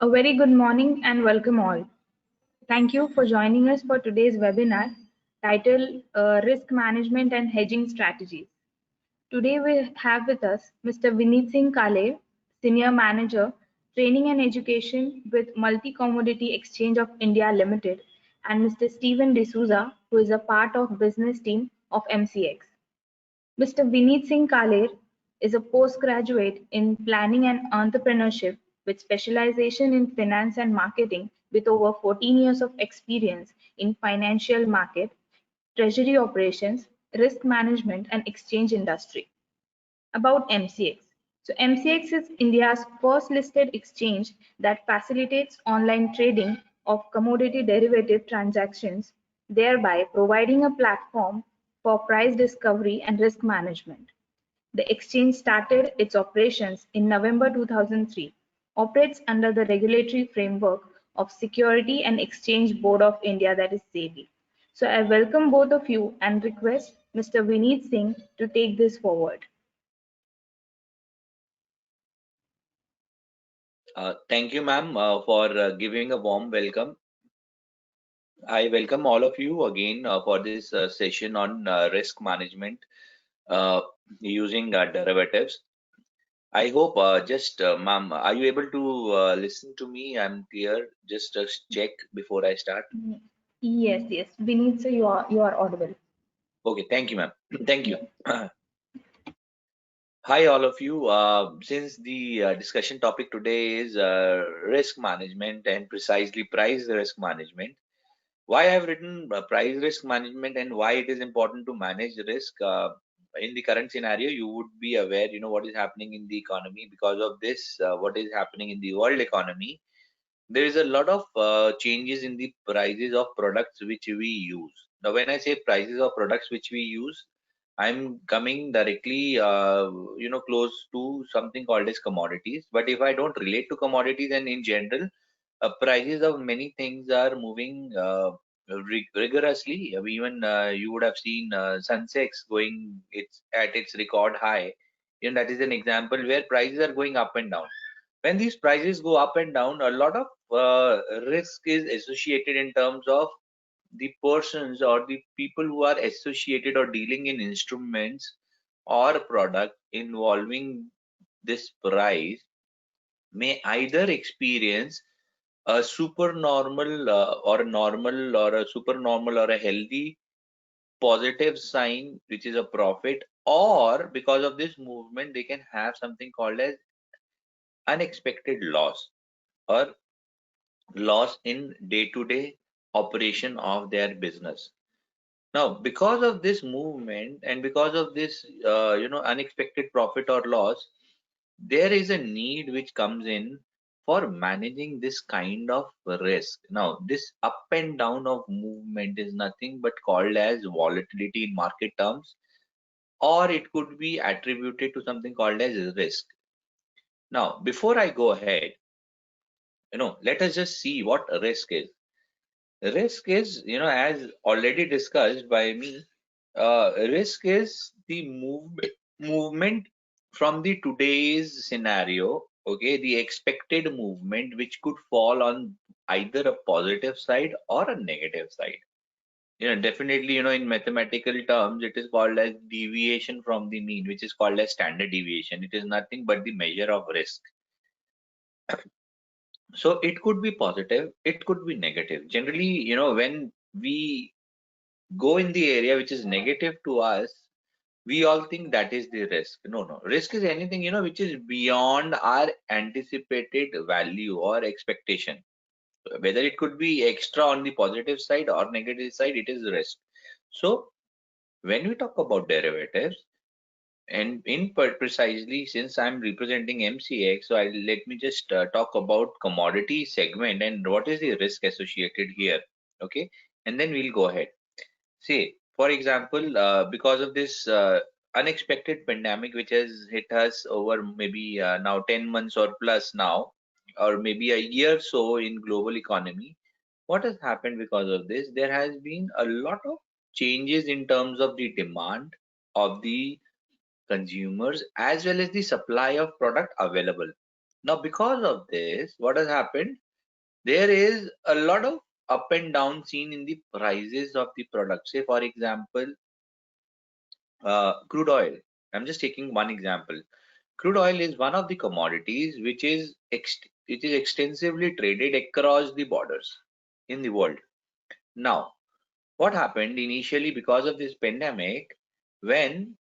A very good morning and welcome all. Thank you for joining us for today's webinar titled Risk Management and Hedging Strategies. Today we have with us Mr. Vineet Singh Kale, Senior Manager, Training and Education with Multi Commodity Exchange of India Limited, and Mr. Stephen D'Souza, who is a part of business team of MCX. Mr. Vineet Singh Kaler is a postgraduate in planning and entrepreneurship with specialization in finance and marketing with over 14 years of experience in financial market, treasury operations, risk management and exchange industry. About MCX. So MCX is India's first listed exchange that facilitates online trading of commodity derivative transactions, thereby providing a platform for price discovery and risk management. The exchange started its operations in November 2003, operates under the regulatory framework of Security and Exchange Board of India, that is SEBI. So I welcome both of you and request Mr. Vineet Singh to take this forward. Thank you, ma'am, for giving a warm welcome. I welcome all of you again for this session on risk management using derivatives. I hope ma'am, are you able to listen to me? I'm clear. Just check before I start. Yes. Vineet, sir, you are audible. Okay, thank you, ma'am. Thank you. Hi, all of you. Since the discussion topic today is risk management and precisely price risk management, why I've written price risk management and why it is important to manage risk in the current scenario, you would be aware, what is happening in the economy. Because of this, what is happening in the world economy, there is a lot of changes in the prices of products which we use. Now, when I say prices of products which we use, I'm coming directly, close to something called as commodities. But if I don't relate to commodities and in general, prices of many things are moving rigorously. Even you would have seen Sensex going it's at its record high. That is an example where prices are going up and down. When these prices go up and down, a lot of risk is associated in terms of the persons or the people who are associated or dealing in instruments or product involving this price may either experience a supernormal or a normal or a supernormal or a healthy positive sign, which is a profit, or because of this movement they can have something called as unexpected loss or loss in day-to-day operation of their business. Now, because of this movement and because of this unexpected profit or loss, there is a need which comes in for managing this kind of risk. Now, this up and down of movement is nothing but called as volatility in market terms, or it could be attributed to something called as risk. Now, before I go ahead, let us just see what risk is. Risk is, as already discussed by me, risk is the movement from the today's scenario, okay, the expected movement which could fall on either a positive side or a negative side. Definitely, in mathematical terms, it is called as deviation from the mean, which is called as standard deviation. It is nothing but the measure of risk. So it could be positive, it could be negative. Generally, when we go in the area which is negative to us, we all think that is the risk. No. Risk is anything, which is beyond our anticipated value or expectation. Whether it could be extra on the positive side or negative side, it is risk. So when we talk about derivatives, and precisely since I'm representing MCX, so let me just talk about commodity segment and what is the risk associated here. Okay, and then we'll go ahead. See, for example, because of this unexpected pandemic which has hit us over maybe now 10 months or plus now, or maybe a year or so in global economy, what has happened because of this? There has been a lot of changes in terms of the demand of the consumers as well as the supply of product available. Now, because of this, what has happened? There is a lot of up and down seen in the prices of the product. Say, for example, crude oil. I'm just taking one example. Crude oil is one of the commodities which is extensively traded across the borders in the world. Now, what happened initially because of this pandemic, when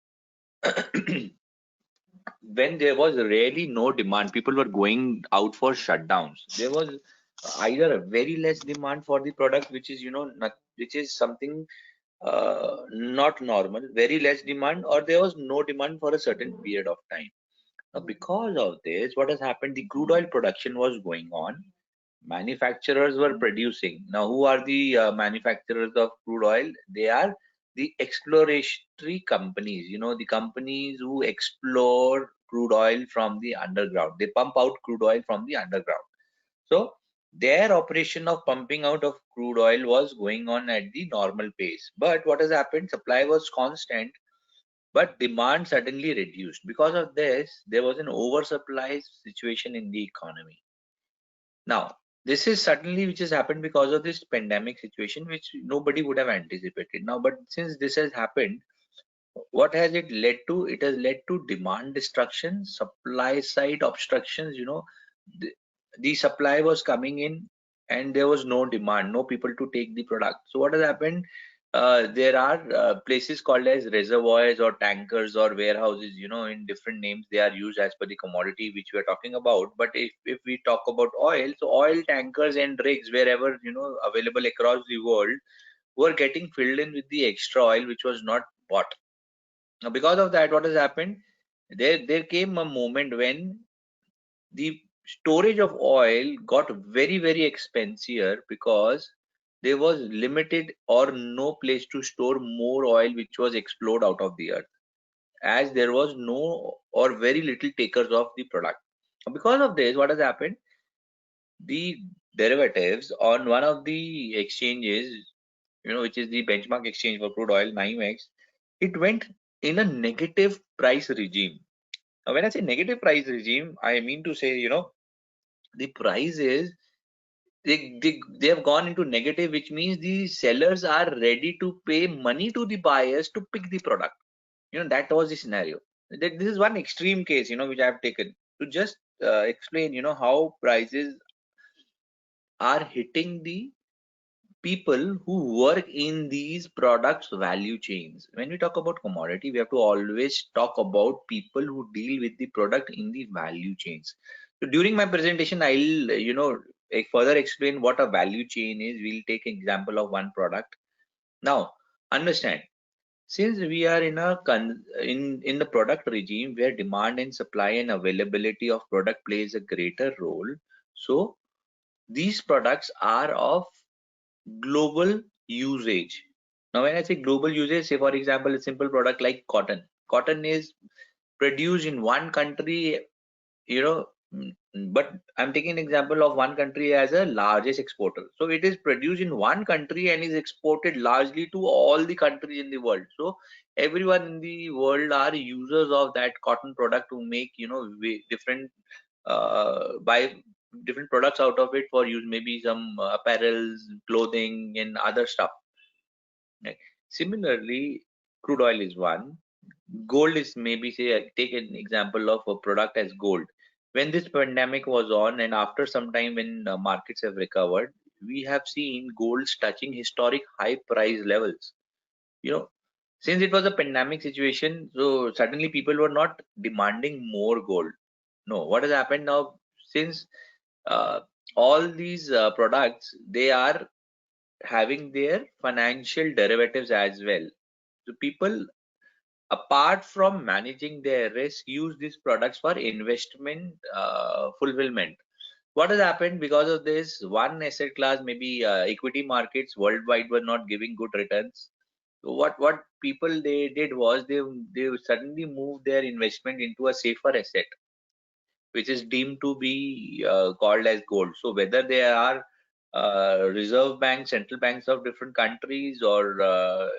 when there was really no demand, people were going out for shutdowns. There was either a very less demand for the product, which is which is something not normal, very less demand, or there was no demand for a certain period of time. Now, because of this, what has happened? The crude oil production was going on. Manufacturers were producing. Now, who are the manufacturers of crude oil? They are the exploratory companies. The companies who explore crude oil from the underground. They pump out crude oil from the underground. So their operation of pumping out of crude oil was going on at the normal pace. But what has happened? Supply was constant, but demand suddenly reduced. Because of this, there was an oversupply situation in the economy. Now, this is suddenly which has happened because of this pandemic situation, which nobody would have anticipated. Now, but since this has happened, what has it led to? It has led to demand destruction, supply side obstructions. The, the supply was coming in and there was no demand, no people to take the product. So what has happened? There are places called as reservoirs or tankers or warehouses, in different names they are used as per the commodity which we are talking about. But if we talk about oil, so oil tankers and rigs wherever, available across the world were getting filled in with the extra oil which was not bought. Now, because of that, what has happened? There came a moment when the storage of oil got very, very expensive because there was limited or no place to store more oil which was explored out of the earth, as there was no or very little takers of the product. Because of this, what has happened? The derivatives on one of the exchanges, which is the benchmark exchange for crude oil, NYMEX, it went in a negative price regime. Now, when I say negative price regime, I mean to say, the price is they have gone into negative, which means the sellers are ready to pay money to the buyers to pick the product. That was the scenario. This is one extreme case, which I have taken to just explain, how prices are hitting the people who work in these products value chains. When we talk about commodity, we have to always talk about people who deal with the product in the value chains. So during my presentation, I'll further explain what a value chain is. We'll take an example of one product. Now, understand, since we are in in the product regime where demand and supply and availability of product plays a greater role, so these products are of global usage. Now, when I say global usage, say for example, a simple product like cotton. Cotton is produced in one country, you know, but I'm taking an example of one country as a largest exporter. So it is produced in one country and is exported largely to all the countries in the world. So everyone in the world are users of that cotton product to make, different buy different products out of it for use, maybe some apparels, clothing, and other stuff. Right? Similarly, crude oil is one. Gold is, maybe say, take an example of a product as gold. When this pandemic was on, and after some time when markets have recovered, we have seen golds touching historic high price levels. You know, since it was a pandemic situation, so suddenly people were not demanding more gold. No, what has happened now? Since uh, all these products, they are having their financial derivatives as well. So people, apart from managing their risk, use these products for investment fulfillment. What has happened because of this? One asset class, maybe equity markets worldwide were not giving good returns. So what people they did was they suddenly moved their investment into a safer asset, which is deemed to be called as gold. So whether they are reserve banks, central banks of different countries, or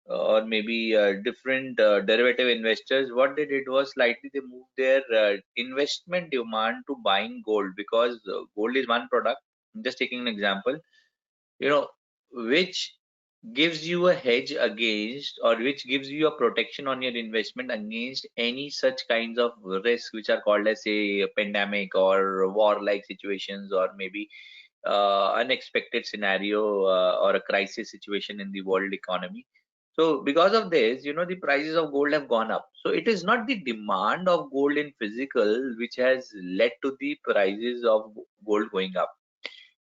or maybe different derivative investors, what they did was slightly they moved their investment demand to buying gold, because gold is one product. I'm just taking an example, you know, which gives you a hedge against, or which gives you a protection on your investment against any such kinds of risks which are called as, say, a pandemic or war like situations, or maybe unexpected scenario or a crisis situation in the world economy. So because of this, the prices of gold have gone up. So it is not the demand of gold in physical which has led to the prices of gold going up.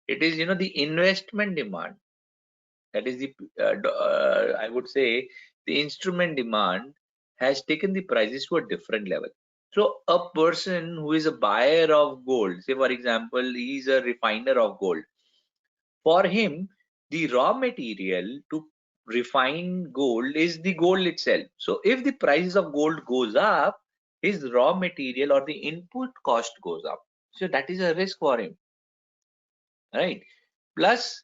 It is, the investment demand, that is the I would say the instrument demand has taken the prices to a different level. So a person who is a buyer of gold, say for example, he is a refiner of gold. For him, the raw material to refine gold is the gold itself. So if the prices of gold goes up, his raw material or the input cost goes up. So that is a risk for him, right? Plus,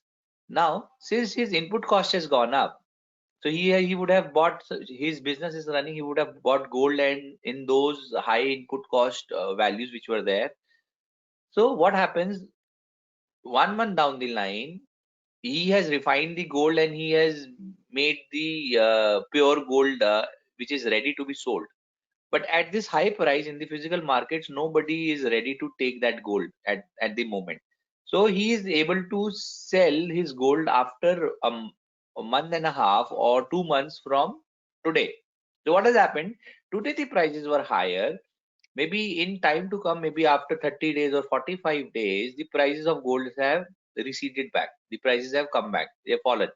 now since his input cost has gone up, so he would have bought, his business is running, he would have bought gold and in those high input cost values which were there. So what happens, 1 month down the line, he has refined the gold and he has made the pure gold which is ready to be sold. But at this high price in the physical markets, nobody is ready to take that gold at the moment. So he is able to sell his gold after a month and a half or 2 months from today. So what has happened? Today the prices were higher. Maybe in time to come, maybe after 30 days or 45 days, the prices of gold have receded back. The prices have come back. They have fallen.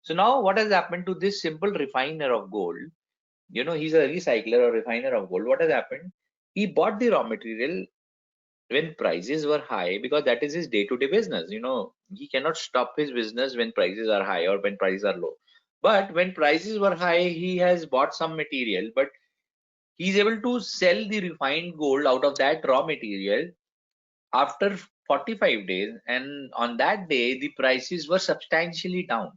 So now what has happened to this simple refiner of gold? He's a recycler or refiner of gold. What has happened? He bought the raw material when prices were high, because that is his day-to-day business. He cannot stop his business when prices are high or when prices are low. But when prices were high, he has bought some material, but he's able to sell the refined gold out of that raw material after 45 days, and on that day the prices were substantially down.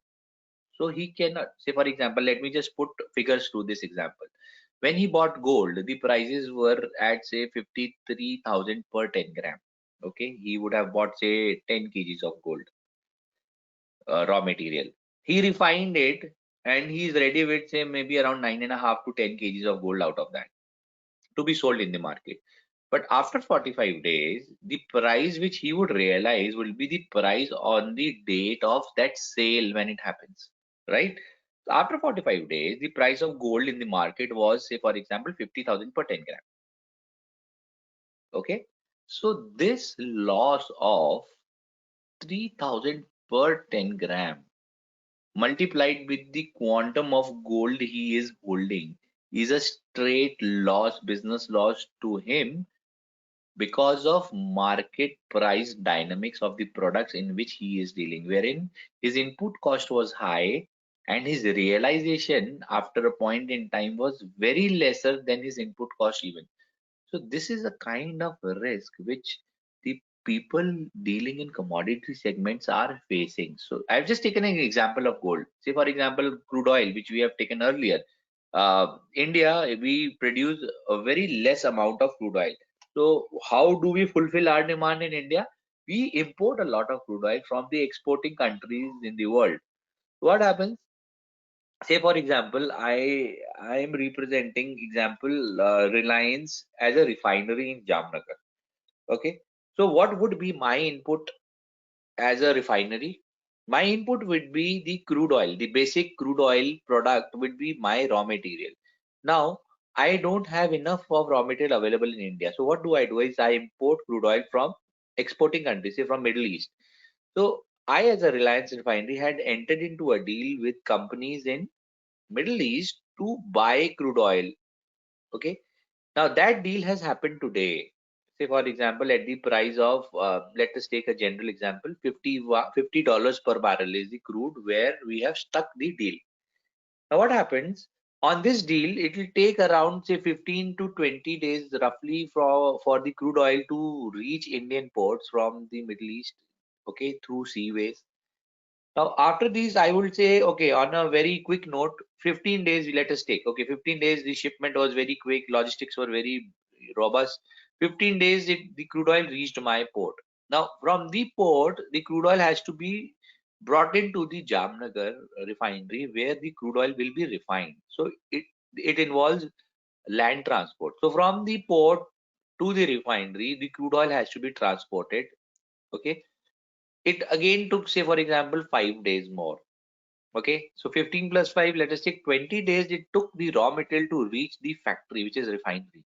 So he cannot, say for example, let me just put figures to this example. When he bought gold, the prices were at, say, 53,000 per 10 gram. Okay, he would have bought, say, 10 kgs of gold, raw material. He refined it and he's ready with, say, maybe around 9.5 to 10 kgs of gold out of that to be sold in the market. But after 45 days, the price which he would realize will be the price on the date of that sale when it happens, right? After 45 days, the price of gold in the market was, say, for example, 50,000 per 10 gram. Okay. So this loss of 3,000 per 10 gram multiplied with the quantum of gold he is holding is a straight loss, business loss to him, because of market price dynamics of the products in which he is dealing, wherein his input cost was high and his realization after a point in time was very lesser than his input cost even. So this is a kind of risk which the people dealing in commodity segments are facing. So I've just taken an example of gold. Say for example, crude oil, which we have taken earlier. India, we produce a very less amount of crude oil. So how do we fulfill our demand in India? We import a lot of crude oil from the exporting countries in the world. What happens? Say for example, I am representing example Reliance as a refinery in Jamnagar. Okay, so what would be my input as a refinery? My input would be the crude oil, the basic crude oil product would be my raw material. Now I don't have enough of raw material available in India, so what do? Is I import crude oil from exporting countries, say from Middle East. So I, as a Reliance refinery, had entered into a deal with companies in Middle East to buy crude oil. Okay. Now that deal has happened today. Say for example, at the price of let us take a general example, $50 per barrel is the crude where we have stuck the deal. Now what happens on this deal? It will take around, say, 15 to 20 days roughly for the crude oil to reach Indian ports from the Middle East. Okay, through seaways. Now, after these, I would say, okay, on a very quick note, 15 days, let us take. Okay, 15 days, the shipment was very quick, logistics were very robust. 15 days, the crude oil reached my port. Now, from the port, the crude oil has to be brought into the Jamnagar refinery where the crude oil will be refined. So it involves land transport. So from the port to the refinery, the crude oil has to be transported. Okay, it again took, say, for example, 5 days more. Okay, so 15 plus 5, let us take 20 days it took the raw material to reach the factory, which is refinery.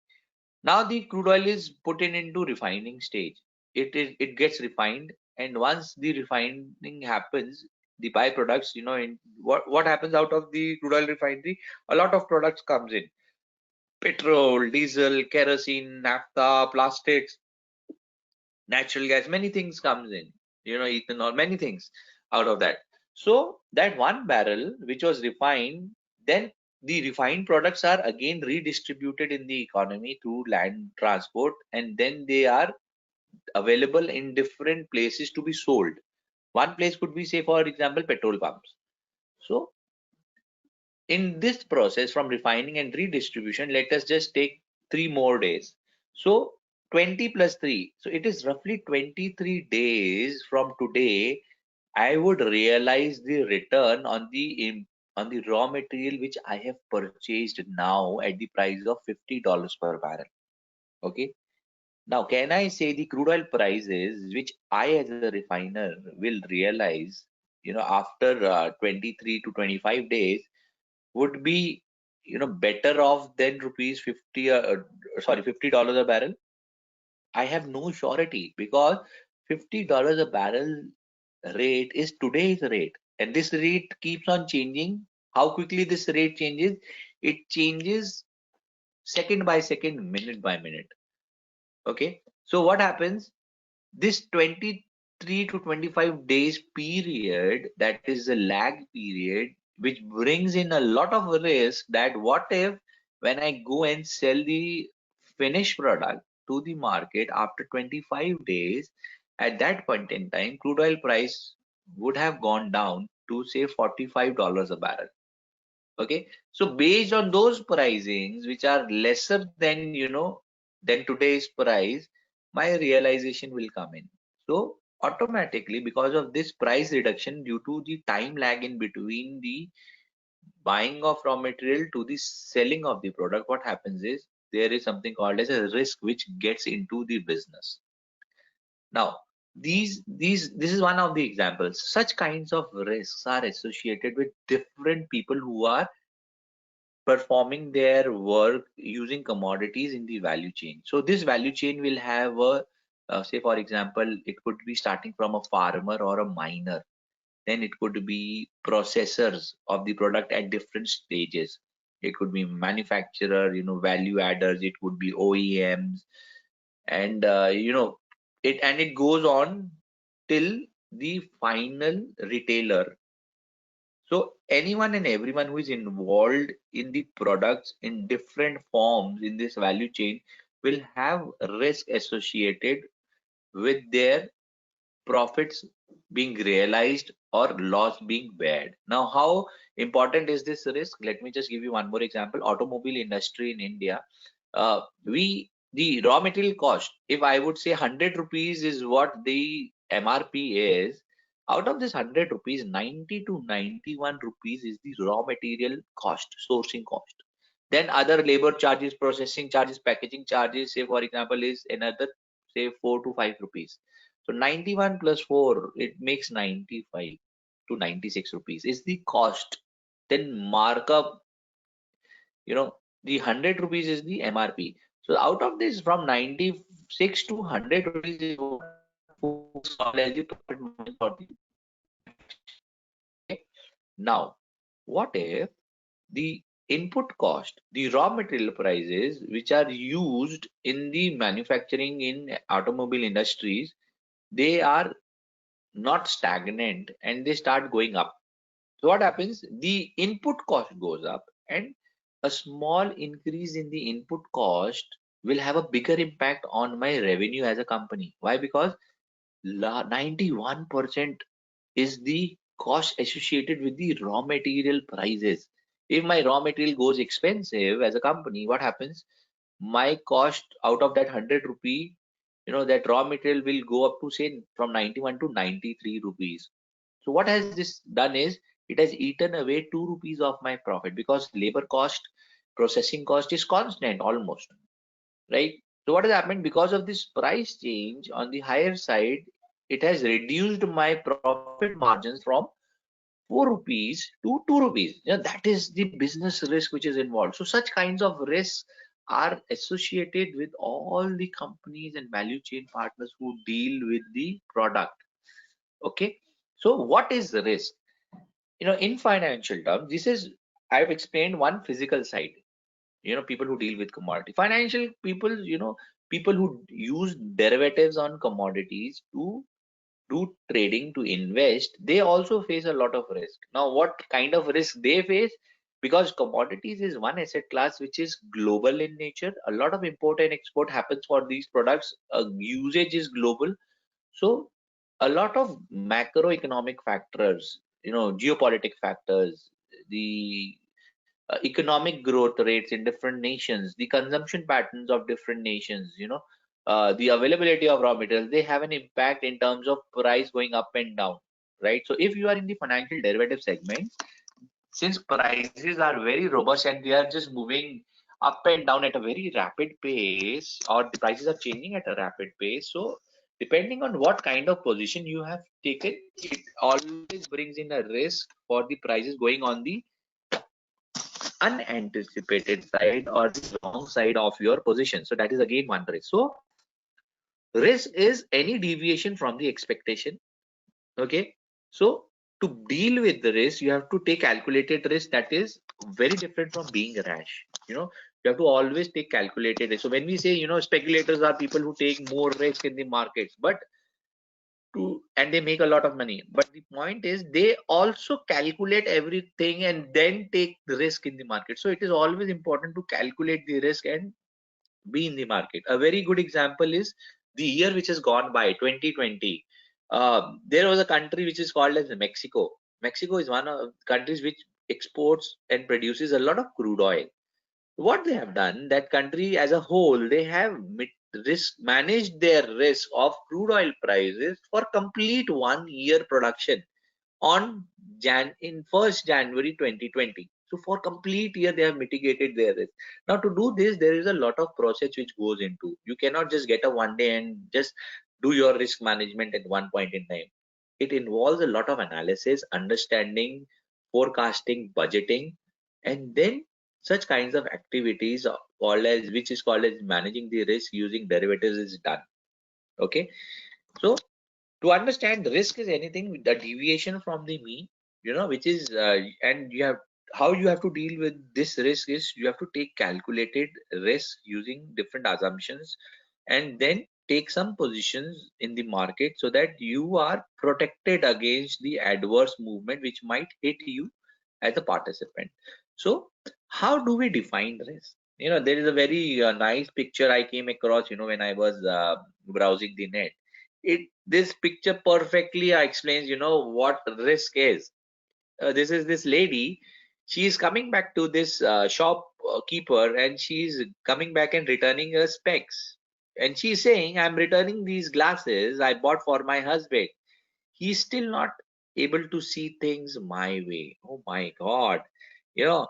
Now the crude oil is put into refining stage. It gets refined, and once the refining happens, the byproducts, in what happens out of the crude oil refinery, a lot of products comes in. Petrol, diesel, kerosene, naphtha, plastics, natural gas, many things comes in, ethanol, many things out of that. So that one barrel which was refined, then the refined products are again redistributed in the economy through land transport, and then they are available in different places to be sold. One place could be, say, for example, petrol pumps. So in this process from refining and redistribution, let us just take 3 more days. So 20 plus 3, so it is roughly 23 days from today. I would realize the return on the raw material which I have purchased now at the price of $50 per barrel. Okay, now can I say the crude oil prices which I as a refiner will realize, after 23 to 25 days, would be, better off than rupees 50, sorry, $50 a barrel? I have no surety, because $50 a barrel rate is today's rate, and this rate keeps on changing. How quickly this rate changes? It changes second by second, minute by minute. Okay, so what happens? This 23 to 25 days period, that is a lag period, which brings in a lot of risk, that what if when I go and sell the finished product to the market after 25 days, at that point in time crude oil price would have gone down to, say, $45 a barrel. Okay, so based on those pricings which are lesser than, than today's price, my realization will come in. So automatically, because of this price reduction due to the time lag in between the buying of raw material to the selling of the product, what happens is there is something called as a risk which gets into the business. Now, this is one of the examples. Such kinds of risks are associated with different people who are performing their work using commodities in the value chain. So this value chain will have a, say for example, it could be starting from a farmer or a miner. Then it could be processors of the product at different stages. It could be manufacturer, value adders. It could be OEMs, and it goes on till the final retailer. So anyone and everyone who is involved in the products in different forms in this value chain will have risk associated with their profits being realized or loss being bared. Now, how important is this risk? Let me just give you one more example. Automobile industry in India, the raw material cost, if I would say 100 rupees is what the MRP is, out of this 100 rupees, 90 to 91 rupees is the raw material cost, sourcing cost. Then other labor charges, processing charges, packaging charges, say for example, is another, say, 4 to 5 rupees. So 91 plus 4, it makes 95 to 96 rupees is the cost. Then markup, the 100 rupees is the MRP. So out of this, from 96 to 100 rupees is what folks call as the profit margin for the manufacturer. Now, what if the input cost, the raw material prices which are used in the manufacturing in automobile industries, they are not stagnant and they start going up? So what happens? The input cost goes up, and a small increase in the input cost will have a bigger impact on my revenue as a company. Why? Because 91% is the cost associated with the raw material prices. If my raw material goes expensive as a company, what happens? My cost out of that 100 rupee, that raw material will go up to say from 91 to 93 rupees. So what has this done is it has eaten away 2 rupees of my profit because labor cost, processing cost is constant almost, right? So what has happened because of this price change on the higher side, it has reduced my profit margins from 4 rupees to 2 rupees. That is the business risk which is involved. So such kinds of risks are associated with all the companies and value chain partners who deal with the product. Okay. So what is the risk? In financial terms, this is, I've explained one physical side, people who deal with commodity. Financial people, people who use derivatives on commodities to do trading, to invest, they also face a lot of risk. Now, what kind of risk they face? Because commodities is one asset class which is global in nature. A lot of import and export happens for these products. Usage is global. So a lot of macroeconomic factors, geopolitical factors, the economic growth rates in different nations, the consumption patterns of different nations, the availability of raw materials, they have an impact in terms of price going up and down, right? So if you are in the financial derivative segment, since prices are very robust and they are just moving up and down at a very rapid pace, or the prices are changing at a rapid pace, so depending on what kind of position you have taken, it always brings in a risk for the prices going on the unanticipated side or the wrong side of your position. So that is again one risk. So risk is any deviation from the expectation. Okay. So to deal with the risk, you have to take calculated risk. That is very different from being rash. You have to always take calculated risk. So when we say, speculators are people who take more risk in the markets, and they make a lot of money. But the point is they also calculate everything and then take the risk in the market. So it is always important to calculate the risk and be in the market. A very good example is the year which has gone by, 2020. There was a country which is called as Mexico. Mexico is one of the countries which exports and produces a lot of crude oil. What they have done, that country as a whole, they have managed their risk of crude oil prices for complete 1 year production on in 1st January 2020. So for complete year they have mitigated their risk. Now to do this, there is a lot of process which goes into. You cannot just get a one day and just do your risk management at one point in time. It involves a lot of analysis, understanding, forecasting, budgeting, and then such kinds of activities which is called as managing the risk using derivatives is done. Okay. So to understand risk is anything with the deviation from the mean, which is and you have how you have to deal with this risk is you have to take calculated risk using different assumptions and then take some positions in the market so that you are protected against the adverse movement which might hit you as a participant. So how do we define risk? There is a very nice picture I came across, when I was browsing the net. This picture perfectly explains, what risk is. This is this lady. She is coming back to this shopkeeper, and she's coming back and returning her specs. And she's saying, "I'm returning these glasses I bought for my husband. He's still not able to see things my way." Oh my God! You know,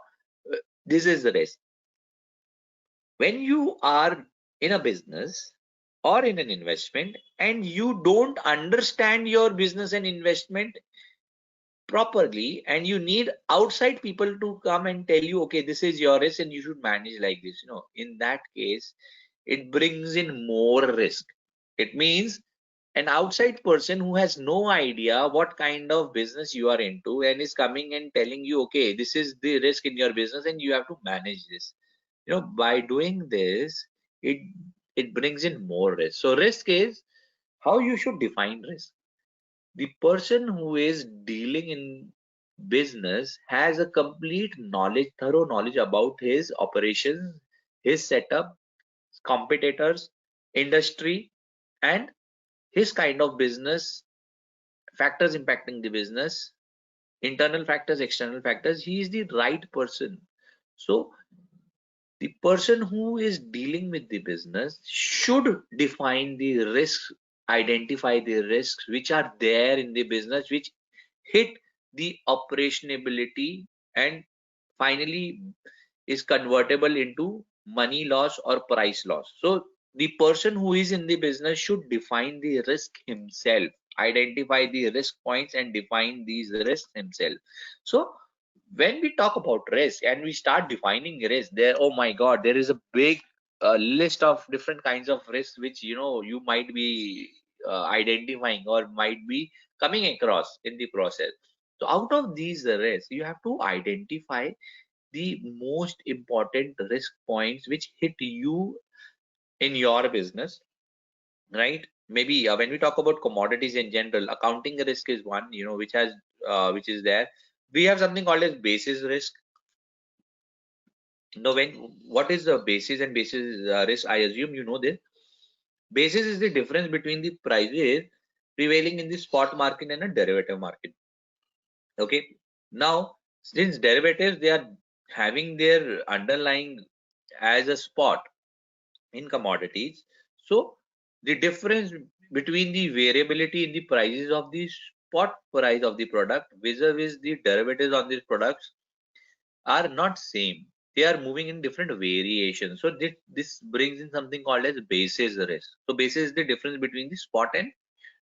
this is the risk. When you are in a business or in an investment and you don't understand your business and investment properly, and you need outside people to come and tell you, okay, this is your risk and you should manage like this, in that case it brings in more risk. It means an outside person who has no idea what kind of business you are into and is coming and telling you, okay, this is the risk in your business and you have to manage this. By doing this, it it brings in more risk. So risk is how you should define risk. The person who is dealing in business has a complete knowledge, thorough knowledge about his operations, his setup, competitors, industry, and his kind of business, factors impacting the business, internal factors, external factors, he is the right person. So the person who is dealing with the business should define the risks, identify the risks which are there in the business, which hit the operationability and finally is convertible into money loss or price loss. So the person who is in the business should define the risk himself, identify the risk points and define these risks himself. So when we talk about risk and we start defining risk, there, oh my god, there is a big list of different kinds of risks which you might be identifying or might be coming across in the process. So out of these risks, you have to identify the most important risk points which hit you in your business, right? Maybe when we talk about commodities in general, accounting risk is one, which is there. We have something called as basis risk. Now, what is the basis and basis risk? I assume you know this. Basis is the difference between the prices prevailing in the spot market and a derivative market. Okay. Now, since derivatives, they are having their underlying as a spot in commodities. So the difference between the variability in the prices of the spot price of the product vis-a-vis the derivatives on these products are not same. They are moving in different variations. So this brings in something called as basis risk. So basis is the difference between the spot and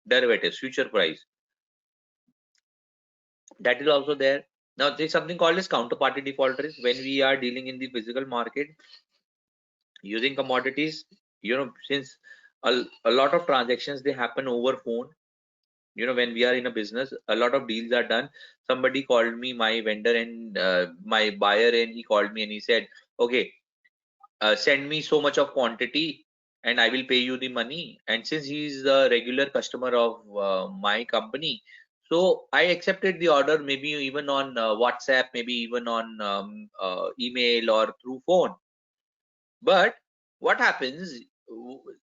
derivatives, future price. That is also there. Now there's something called as counterparty default risk. When we are dealing in the physical market using commodities, since a lot of transactions they happen over phone. When we are in a business, a lot of deals are done. Somebody called me, my vendor and my buyer, and he called me and he said, okay, send me so much of quantity and I will pay you the money. And since he is a regular customer of my company, so I accepted the order, maybe even on WhatsApp, maybe even on email or through phone. But what happens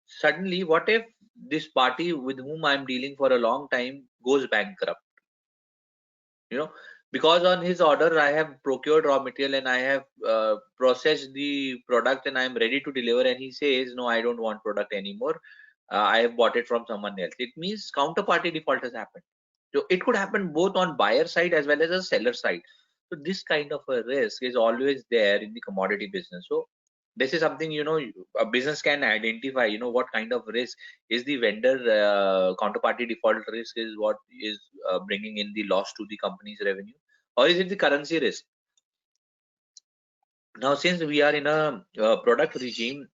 suddenly? What if this party with whom I'm dealing for a long time goes bankrupt? Because on his order, I have procured raw material and I have processed the product and I'm ready to deliver. And he says, no, I don't want product anymore. I have bought it from someone else. It means counterparty default has happened. So it could happen both on buyer side as well as a seller side. So this kind of a risk is always there in the commodity business. So this is something a business can identify. What kind of risk is the vendor counterparty default risk is what is bringing in the loss to the company's revenue, or is it the currency risk? Now, since we are in a product regime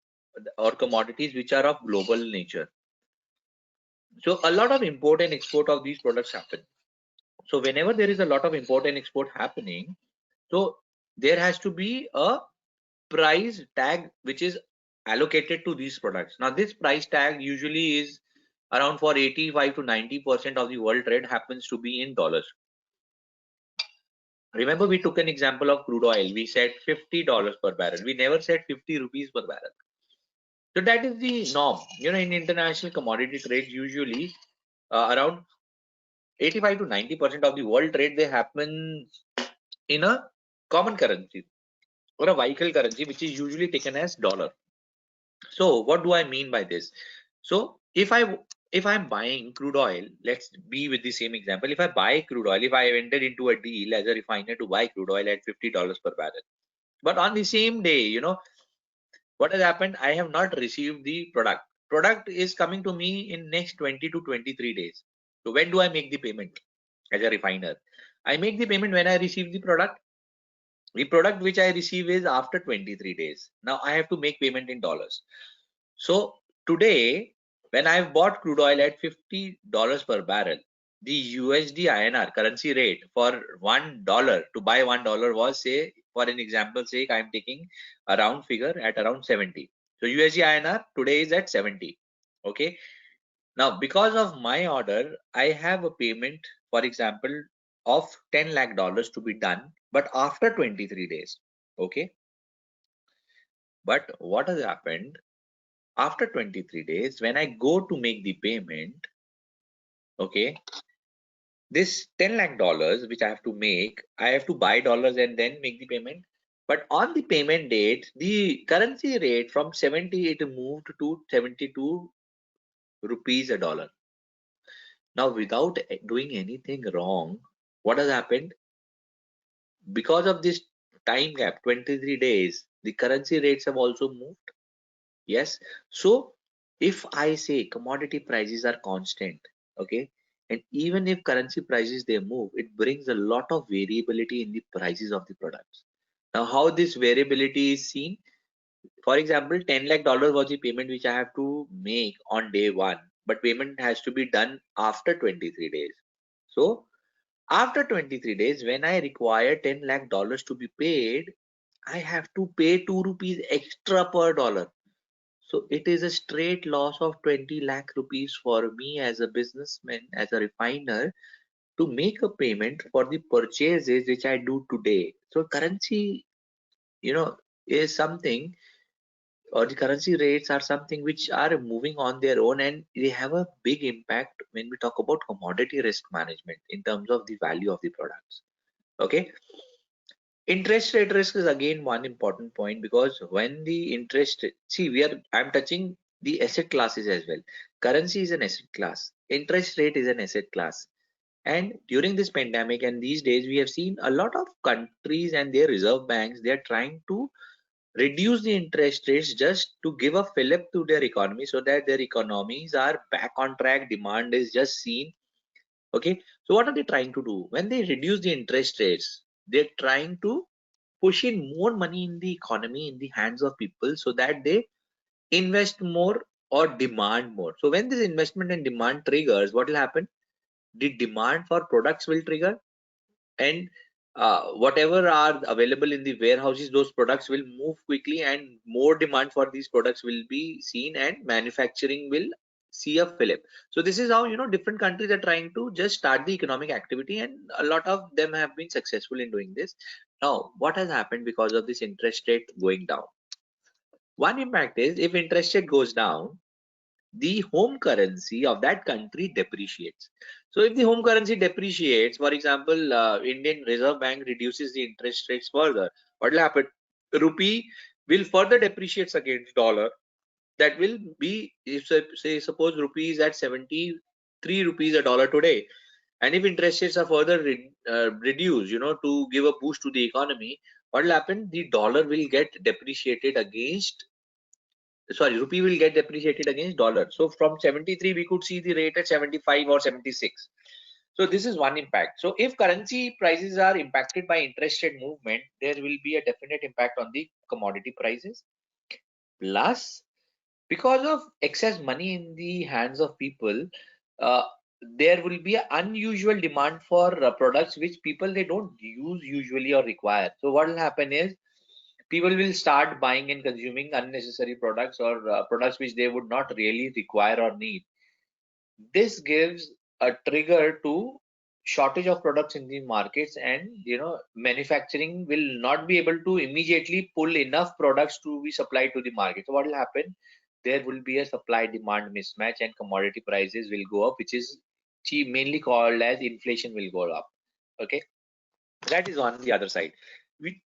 or commodities which are of global nature, so a lot of import and export of these products happen. So whenever there is a lot of import and export happening, so there has to be a price tag which is allocated to these products. Now this price tag usually is around for 85 to 90% of the world trade happens to be in dollars. Remember, we took an example of crude oil. We said $50 per barrel. We never said 50 rupees per barrel. So that is the norm. In international commodity trades, usually around 85 to 90% of the world trade, they happen in a common currency or a vehicle currency, which is usually taken as dollar. So what do I mean by this? So if I'm buying crude oil, let's be with the same example. If I buy crude oil, if I entered into a deal as a refiner to buy crude oil at $50 per barrel, but on the same day, what has happened? I have not received the product. Product is coming to me in next 20 to 23 days. So when do I make the payment as a refiner? I make the payment when I receive the product. The product which I receive is after 23 days. Now I have to make payment in dollars. So today, when I've bought crude oil at $50 per barrel, the USD INR currency rate for $1 to buy $1 was, say, for an example sake, I'm taking a round figure at around 70. So USD INR today is at 70. Okay. Now, because of my order, I have a payment, for example, of 10 lakh dollars to be done, but after 23 days. Okay. But what has happened? After 23 days, when I go to make the payment, okay, this $10 lakh which I have to make, I have to buy dollars and then make the payment. But on the payment date, the currency rate from 70 it moved to 72 rupees a dollar. Now, without doing anything wrong, what has happened? Because of this time gap, 23 days, the currency rates have also moved. Yes. So if I say commodity prices are constant, okay, and even if currency prices they move, it brings a lot of variability in the prices of the products. Now, how this variability is seen? For example, $10 lakh was the payment which I have to make on day one, but payment has to be done after 23 days. So after 23 days, when I require $10 lakh to be paid, I have to pay 2 rupees extra per dollar. So it is a straight loss of 20 lakh rupees for me as a businessman, as a refiner, to make a payment for the purchases which I do today. So currency, is something, or the currency rates are something which are moving on their own, and they have a big impact when we talk about commodity risk management in terms of the value of the products. Okay. Interest rate risk is again one important point, because when the I'm touching the asset classes as well. Currency is an asset class. Interest rate is an asset class. And during this pandemic and these days, we have seen a lot of countries and their reserve banks, they are trying to reduce the interest rates just to give a fillip to their economy so that their economies are back on track. Demand is just seen. Okay. So what are they trying to do? When they reduce the interest rates, they're trying to push in more money in the economy in the hands of people so that they invest more or demand more. So when this investment and demand triggers, what will happen? The demand for products will trigger, and whatever are available in the warehouses, those products will move quickly and more demand for these products will be seen, and manufacturing will see a fillip. So this is how different countries are trying to just start the economic activity, and a lot of them have been successful in doing this. Now what has happened because of this interest rate going down? One impact is, if interest rate goes down, the home currency of that country depreciates. So if the home currency depreciates, for example, Indian Reserve Bank reduces the interest rates further, what will happen? Rupee will further depreciate against dollar. That will be, if say suppose rupee is at 73 rupees a dollar today, and if interest rates are further reduced, to give a boost to the economy, what will happen? The dollar will get depreciated against, sorry, rupee will get depreciated against dollar. So from 73 we could see the rate at 75 or 76. So this is one impact. So if currency prices are impacted by interest rate movement, there will be a definite impact on the commodity prices. Plus, because of excess money in the hands of people, uh, there will be an unusual demand for products which people they don't use usually or require. So what will happen is, people will start buying and consuming unnecessary products, or products which they would not really require or need. This gives a trigger to shortage of products in the markets, and manufacturing will not be able to immediately pull enough products to be supplied to the market. So what will happen? There will be a supply demand mismatch and commodity prices will go up, which is mainly called as inflation will go up. Okay. That is on the other side.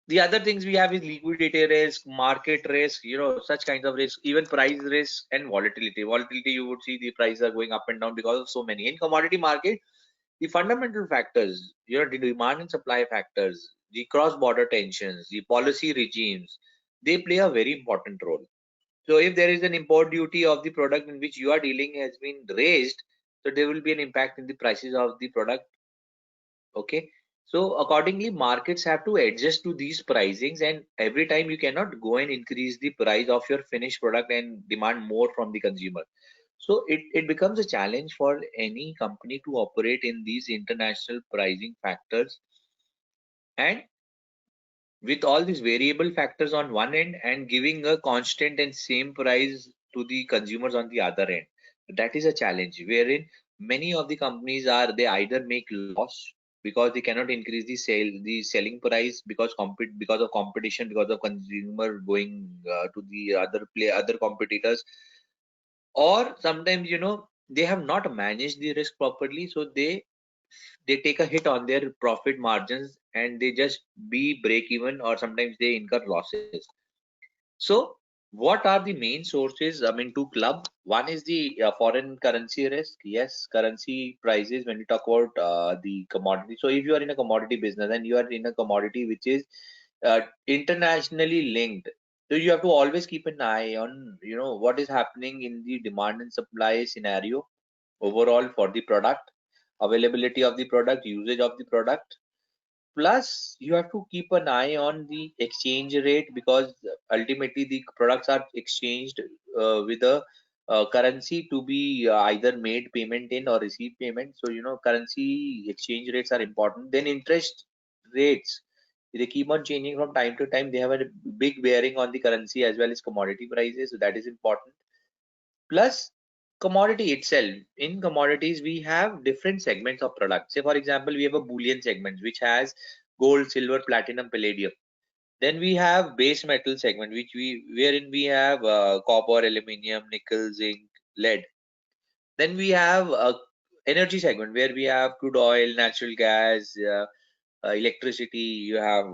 The other things we have is liquidity risk, market risk, such kinds of risk, even price risk and volatility. Volatility, you would see the prices are going up and down because of so many. In commodity market, the fundamental factors, the demand and supply factors, the cross-border tensions, the policy regimes, they play a very important role. So if there is an import duty of the product in which you are dealing has been raised, so there will be an impact in the prices of the product. Okay. So accordingly, markets have to adjust to these pricings, and every time you cannot go and increase the price of your finished product and demand more from the consumer. So it becomes a challenge for any company to operate in these international pricing factors, and with all these variable factors on one end and giving a constant and same price to the consumers on the other end. That is a challenge wherein many of the companies are, they either make loss because they cannot increase the selling price because of competition, because of consumer going to the other competitors, or sometimes they have not managed the risk properly, so they they take a hit on their profit margins and they just be break even, or sometimes they incur losses. So what are the main sources, I mean, to club? One is the foreign currency risk. Yes, currency prices when we talk about the commodity. So if you are in a commodity business and you are in a commodity which is internationally linked, so you have to always keep an eye on, what is happening in the demand and supply scenario overall for the product, availability of the product, usage of the product. Plus, you have to keep an eye on the exchange rate, because ultimately the products are exchanged with a currency to be either made payment in or receive payment. So, currency exchange rates are important. Then interest rates, they keep on changing from time to time. They have a big bearing on the currency as well as commodity prices. So that is important. Plus, commodity itself. In commodities, we have different segments of products. Say, for example, we have a Boolean segment which has gold, silver, platinum, palladium. Then we have base metal segment, wherein we have copper, aluminium, nickel, zinc, lead. Then we have a energy segment where we have crude oil, natural gas, electricity. You have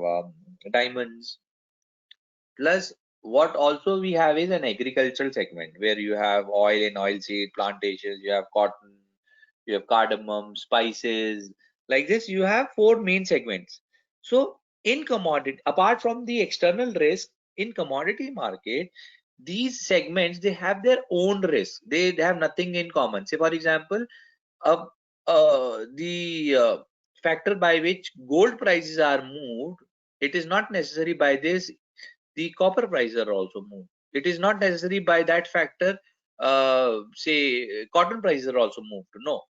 diamonds. Plus, what also we have is an agricultural segment where you have oil and oilseed plantations, you have cotton, you have cardamom, spices. Like this, you have four main segments. So, in commodity, apart from the external risk in commodity market, these segments they have their own risk. They have nothing in common. Say, for example, uh, the factor by which gold prices are moved, it is not necessary by this the copper prices are also moved. It is not necessary by that factor, say cotton prices are also moved. No.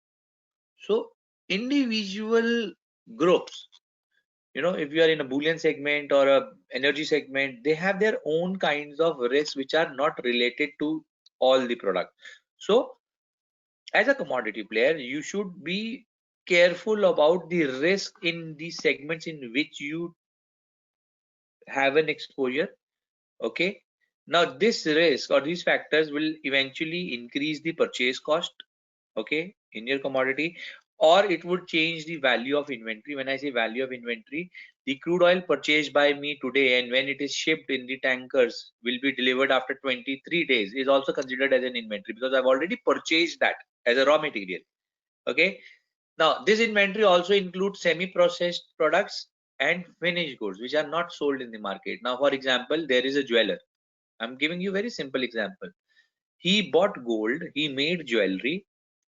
So individual groups, if you are in a Boolean segment or a energy segment, they have their own kinds of risks which are not related to all the product. So as a commodity player, you should be careful about the risk in the segments in which you have an exposure. Okay. Now this risk or these factors will eventually increase the purchase cost, okay, in your commodity, or it would change the value of inventory. When I say value of inventory, the crude oil purchased by me today and when it is shipped in the tankers will be delivered after 23 days is also considered as an inventory, because I've already purchased that as a raw material. Okay. Now this inventory also includes semi-processed products and finished goods which are not sold in the market. Now, for example, there is a jeweler. I'm giving you a very simple example. He bought gold, he made jewelry,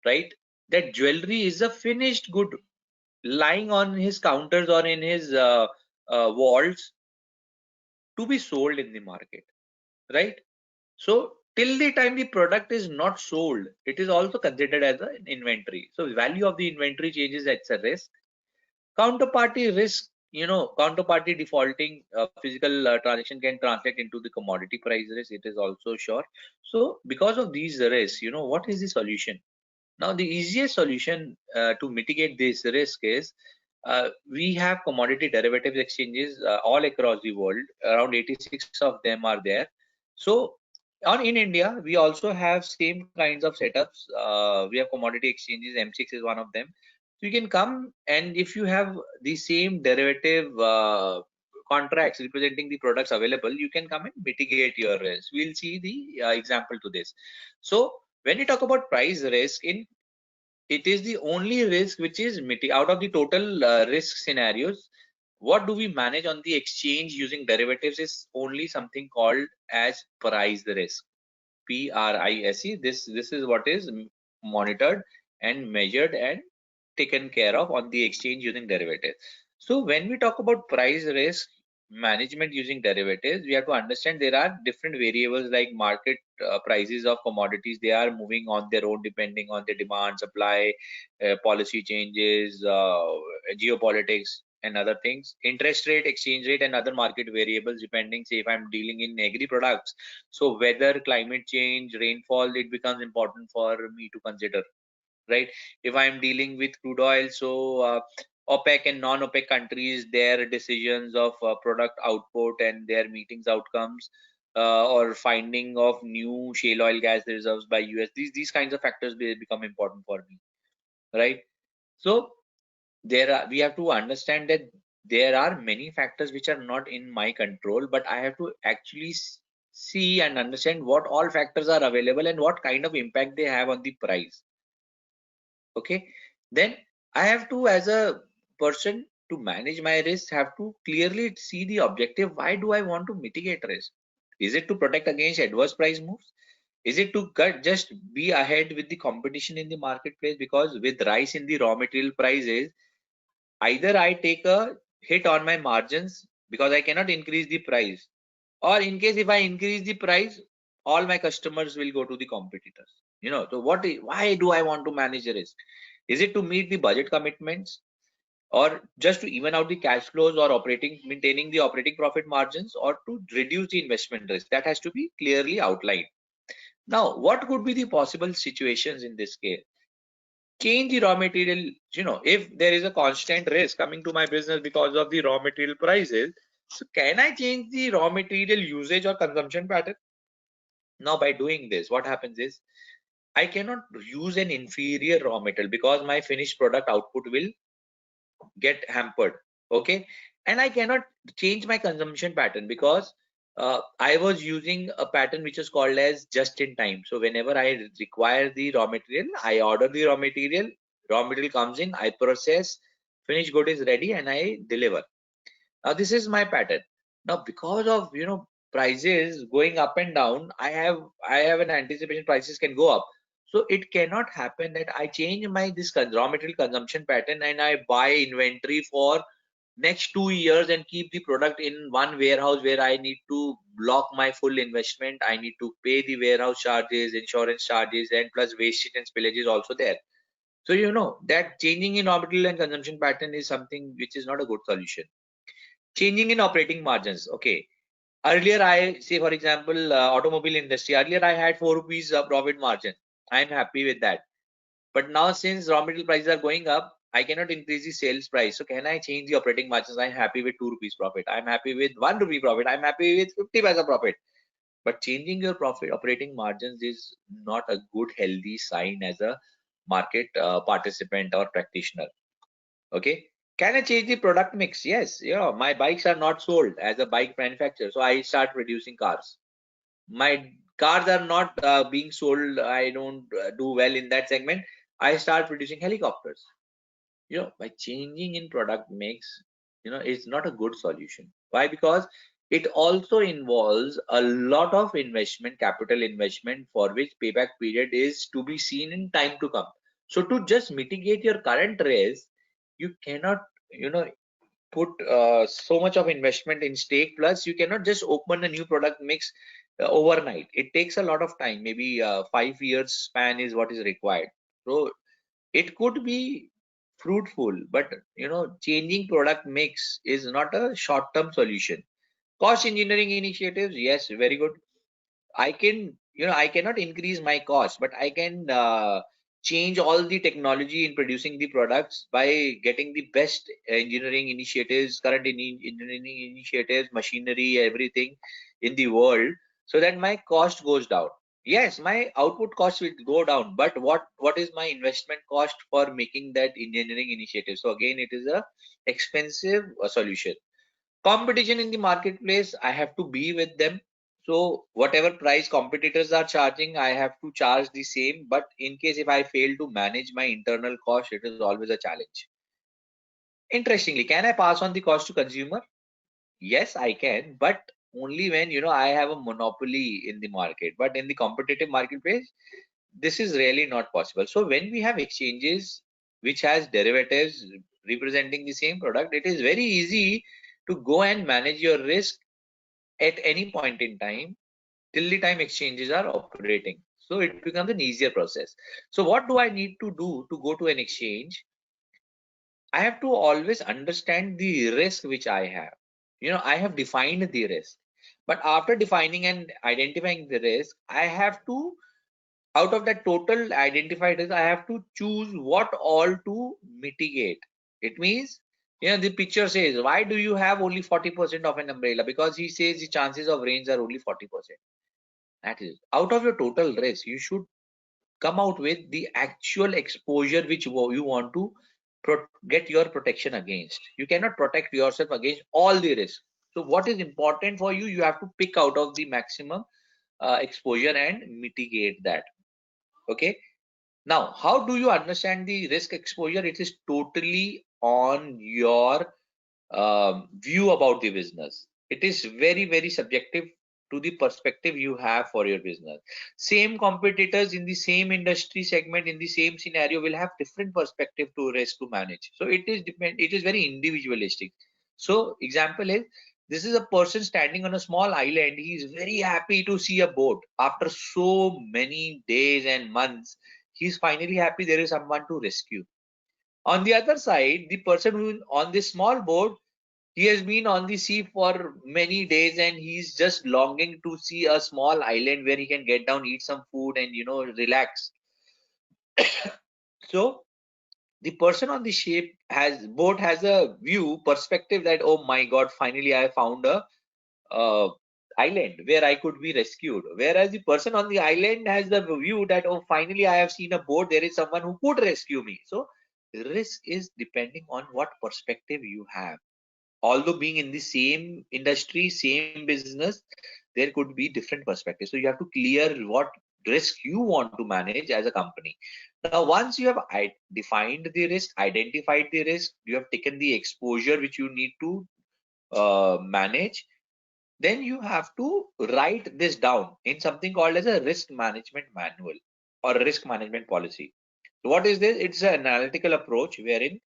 right? That jewelry is a finished good lying on his counters or in his walls to be sold in the market, right? So till the time the product is not sold, it is also considered as an inventory. So the value of the inventory changes, that's a risk. Counterparty risk, counterparty defaulting, physical transaction can translate into the commodity price risk. It is also sure. So because of these risks, what is the solution? Now, the easiest solution to mitigate this risk is we have commodity derivatives exchanges all across the world. Around 86 of them are there. So, in India, we also have same kinds of setups. We have commodity exchanges. M6 is one of them. So you can come, and if you have the same derivative contracts representing the products available, you can come and mitigate your risk. We'll see the example to this. So when you talk about price risk, it is the only risk which is out of the total risk scenarios. What do we manage on the exchange using derivatives is only something called as price risk. PRISE. This is what is monitored and measured and taken care of on the exchange using derivatives. So when we talk about price risk management using derivatives, we have to understand there are different variables like market prices of commodities. They are moving on their own depending on the demand, supply, policy changes, geopolitics and other things, interest rate, exchange rate and other market variables depending. Say if I'm dealing in agri products, so weather, climate change, rainfall, it becomes important for me to consider, right? If I'm dealing with crude oil, so OPEC and non-OPEC countries, their decisions of product output and their meetings outcomes, or finding of new shale oil gas reserves by US, these kinds of factors become important for me, right? So we have to understand that there are many factors which are not in my control, but I have to actually see and understand what all factors are available and what kind of impact they have on the price. Okay, then I have to, as a person, to manage my risk, have to clearly see the objective. Why do I want to mitigate risk? Is it to protect against adverse price moves? Is it to just be ahead with the competition in the marketplace? Because with rise in the raw material prices, either I take a hit on my margins because I cannot increase the price, or in case if I increase the price, all my customers will go to the competitors. So why do I want to manage the risk? Is it to meet the budget commitments, or just to even out the cash flows, or maintaining the operating profit margins, or to reduce the investment risk? That has to be clearly outlined. Now, what could be the possible situations in this case? Change the raw material. If there is a constant risk coming to my business because of the raw material prices, so can I change the raw material usage or consumption pattern? Now, by doing this, what happens is I cannot use an inferior raw material because my finished product output will get hampered. Okay, and I cannot change my consumption pattern because I was using a pattern which is called as just in time. So whenever I require the raw material, I order the raw material comes in, I process, finished good is ready, and I deliver. Now this is my pattern. Now because of prices going up and down, I have an anticipation prices can go up. So it cannot happen that I change my this raw material consumption pattern and I buy inventory for next 2 years and keep the product in one warehouse where I need to block my full investment. I need to pay the warehouse charges, insurance charges, and plus wastage and spillage is also there. So that changing in raw material and consumption pattern is something which is not a good solution. Changing in operating margins. Okay. Earlier, I say, for example, automobile industry. Earlier, I had 4 rupees profit margin. I'm happy with that. But now, since raw material prices are going up, I cannot increase the sales price. So, can I change the operating margins? I'm happy with 2 rupees profit. I'm happy with 1 rupee profit. I'm happy with 50 paisa profit. But changing your profit operating margins is not a good, healthy sign as a market participant or practitioner. Okay. Can I change the product mix? Yes. My bikes are not sold as a bike manufacturer. So I start producing cars. My cars are not being sold. I don't do well in that segment. I start producing helicopters. By changing in product mix, it's not a good solution. Why? Because it also involves a lot of investment, capital investment, for which payback period is to be seen in time to come. So to just mitigate your current risk, you cannot, put so much of investment in stake. Plus, you cannot just open a new product mix overnight. It takes a lot of time. Maybe 5 years span is what is required. So it could be fruitful, but changing product mix is not a short-term solution. Cost engineering initiatives, yes, very good. I cannot increase my cost, but I can change all the technology in producing the products by getting the best engineering initiatives, current engineering initiatives, machinery, everything in the world, so that my cost goes down. Yes, my output cost will go down, but what is my investment cost for making that engineering initiative? So again, it is a expensive solution. Competition in the marketplace, I have to be with them. So whatever price competitors are charging, I have to charge the same. But in case if I fail to manage my internal cost, it is always a challenge. Interestingly, can I pass on the cost to consumer? Yes, I can, but only when I have a monopoly in the market. But in the competitive marketplace, this is really not possible. So when we have exchanges which has derivatives representing the same product, it is very easy to go and manage your risk at any point in time till the time exchanges are operating. So it becomes an easier process. So what do I need to do to go to an exchange? I have to always understand the risk which I have. I have defined the risk, but after defining and identifying the risk, I have to, out of that total identified risk, I have to choose what all to mitigate. It means, the picture says, why do you have only 40% of an umbrella? Because he says the chances of rains are only 40%. That is, out of your total risk, you should come out with the actual exposure which you want to get your protection against. You cannot protect yourself against all the risks. So what is important for you? You have to pick out of the maximum exposure and mitigate that. Okay. Now, how do you understand the risk exposure? It is totally on your view about the business. It is very, very subjective to the perspective you have for your business. Same competitors in the same industry segment, in the same scenario, will have different perspective to risk to manage. So it is it is very individualistic. So example is, this is a person standing on a small island. He is very happy to see a boat after so many days and months. He's finally happy there is someone to rescue. On the other side, the person who on this small boat, he has been on the sea for many days and he's just longing to see a small island where he can get down, eat some food, and relax. So the person on the ship boat has a view perspective that, oh my God, finally I found a uh, island where I could be rescued. Whereas the person on the island has the view that, oh, finally I have seen a boat. There is someone who could rescue me. So risk is depending on what perspective you have. Although being in the same industry, same business, there could be different perspectives. So you have to clear what risk you want to manage as a company. Now, once you have defined the risk, identified the risk, you have taken the exposure which you need to manage, then you have to write this down in something called as a risk management manual or risk management policy. So what is this? It's an analytical approach wherein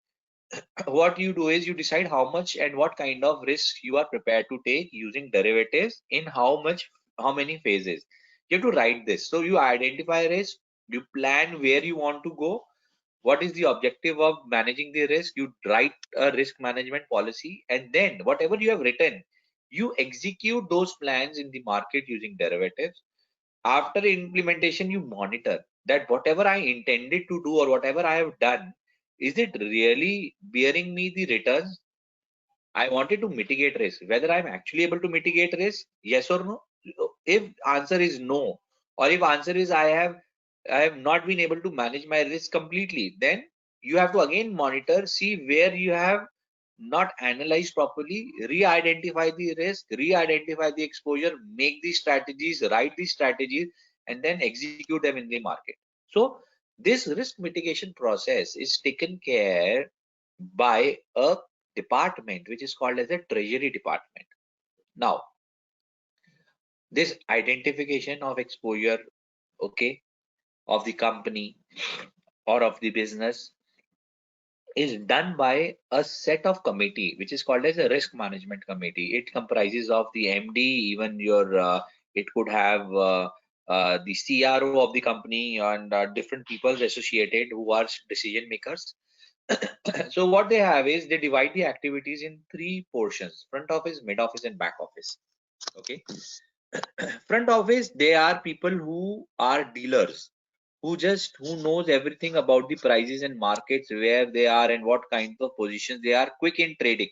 what you do is you decide how much and what kind of risk you are prepared to take using derivatives in how many phases. You have to write this. So you identify risk, you plan where you want to go, what is the objective of managing the risk, you write a risk management policy, and then whatever you have written, you execute those plans in the market using derivatives. After implementation, you monitor that whatever I intended to do or whatever I have done, is it really bearing me the returns? I wanted to mitigate risk. Whether I'm actually able to mitigate risk, yes or no? If answer is no, or if answer is I have not been able to manage my risk completely, then you have to again monitor, see where you have not analyzed properly, re-identify the risk, re-identify the exposure, make the strategies, write the strategies, and then execute them in the market. So this risk mitigation process is taken care by a department which is called as a treasury department. Now, this identification of exposure, okay, of the company or of the business is done by a set of committee which is called as a risk management committee. It comprises of the MD, even your it could have the CRO of the company and different people associated who are decision makers. So what they have is they divide the activities in three portions: front office, mid office, and back office. Okay. Front office, they are people who are dealers, who knows everything about the prices and markets, where they are and what kinds of positions. They are quick in trading,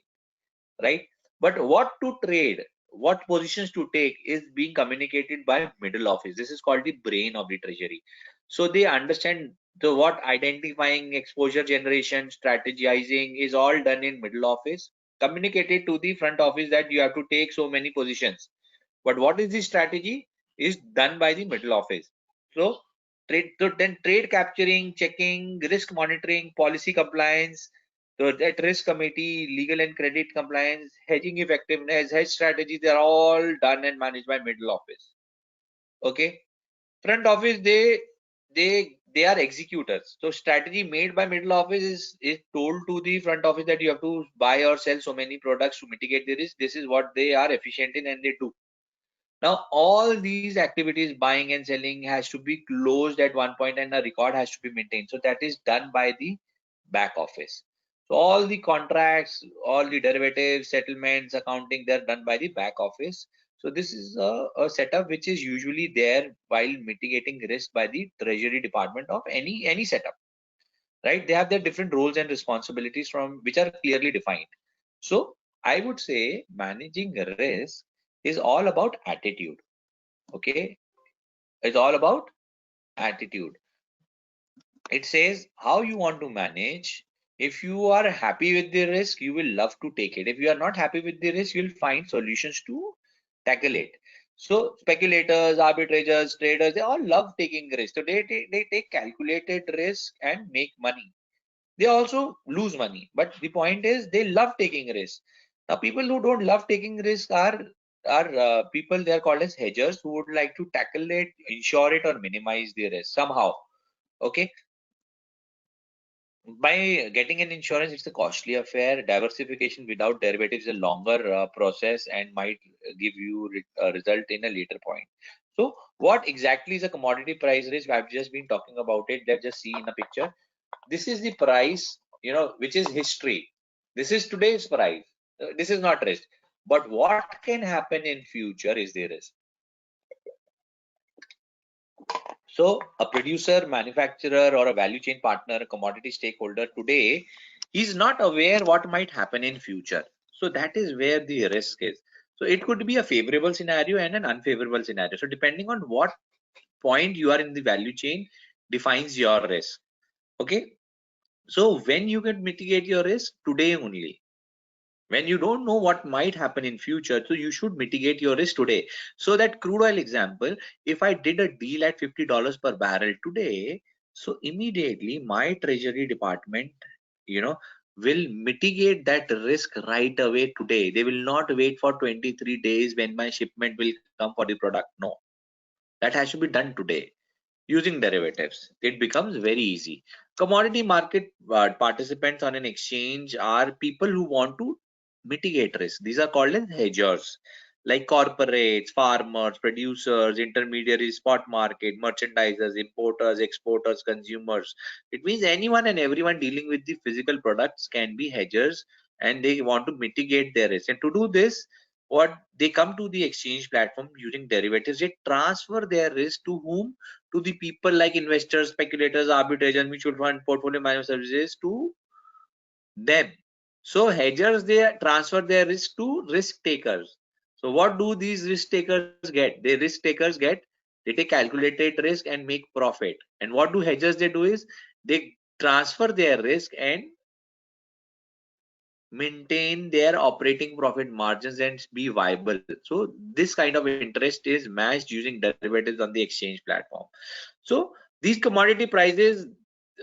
right? But what to trade, what positions to take is being communicated by middle office. This is called the brain of the treasury. So they understand the what identifying exposure generation, strategizing is all done in middle office, communicated to the front office that you have to take so many positions. But what is the strategy is done by the middle office. So then trade capturing, checking, risk monitoring, policy compliance, so that risk committee, legal and credit compliance, hedging effectiveness, hedge strategy, they are all done and managed by middle office. Okay. Front office, they are executors. So strategy made by middle office is told to the front office that you have to buy or sell so many products to mitigate the risk. This is what they are efficient in and they do. Now, all these activities, buying and selling, has to be closed at one point and a record has to be maintained. So that is done by the back office. So all the contracts, all the derivatives, settlements, accounting, they're done by the back office. So this is a setup which is usually there while mitigating risk by the treasury department of any setup, right? They have their different roles and responsibilities from which are clearly defined. So I would say managing risk is all about attitude. Okay, it's all about attitude. It says how you want to manage, If you are happy with the risk, you will love to take it. If you are not happy with the risk, you'll find solutions to tackle it. So speculators, arbitrageurs, traders, they all love taking risk. So they take calculated risk and make money. They also lose money, but the point is they love taking risks. Now people who don't love taking risks are people, they are called as hedgers, who would like to tackle it, insure it, or minimize the risk somehow. Okay, by getting an insurance, it's a costly affair. Diversification without derivatives is a longer process and might give you result in a later point. So what exactly is a commodity price risk? I've just been talking about it. Let's just see in a picture. This is the price, which is history. This is today's price. This is not risk. But what can happen in future is the risk. So a producer, manufacturer, or a value chain partner, a commodity stakeholder today, he's not aware what might happen in future. So that is where the risk is. So it could be a favorable scenario and an unfavorable scenario. So depending on what point you are in the value chain defines your risk. Okay. So when you can mitigate your risk today only, when you don't know what might happen in future, so you should mitigate your risk today. So that crude oil example, if I did a deal at $50 per barrel today, so immediately my treasury department, you know will mitigate that risk right away today. They will not wait for 23 days when my shipment will come for the product. No, that has to be done today using derivatives. It becomes very easy. Commodity market participants on an exchange are people who want to mitigate risk. These are called as hedgers, like corporates, farmers, producers, intermediaries, spot market, merchandisers, importers, exporters, consumers. It means anyone and everyone dealing with the physical products can be hedgers, and they want to mitigate their risk. And to do this, what they come to the exchange platform using derivatives, they transfer their risk to whom? To the people like investors, speculators, arbitrators, mutual fund, portfolio management services, to them. So hedgers, they transfer their risk to risk takers. So what do these risk takers get? The risk takers they take calculated risk and make profit. And what do hedgers they do is they transfer their risk and maintain their operating profit margins and be viable. So this kind of interest is matched using derivatives on the exchange platform. So these commodity prices,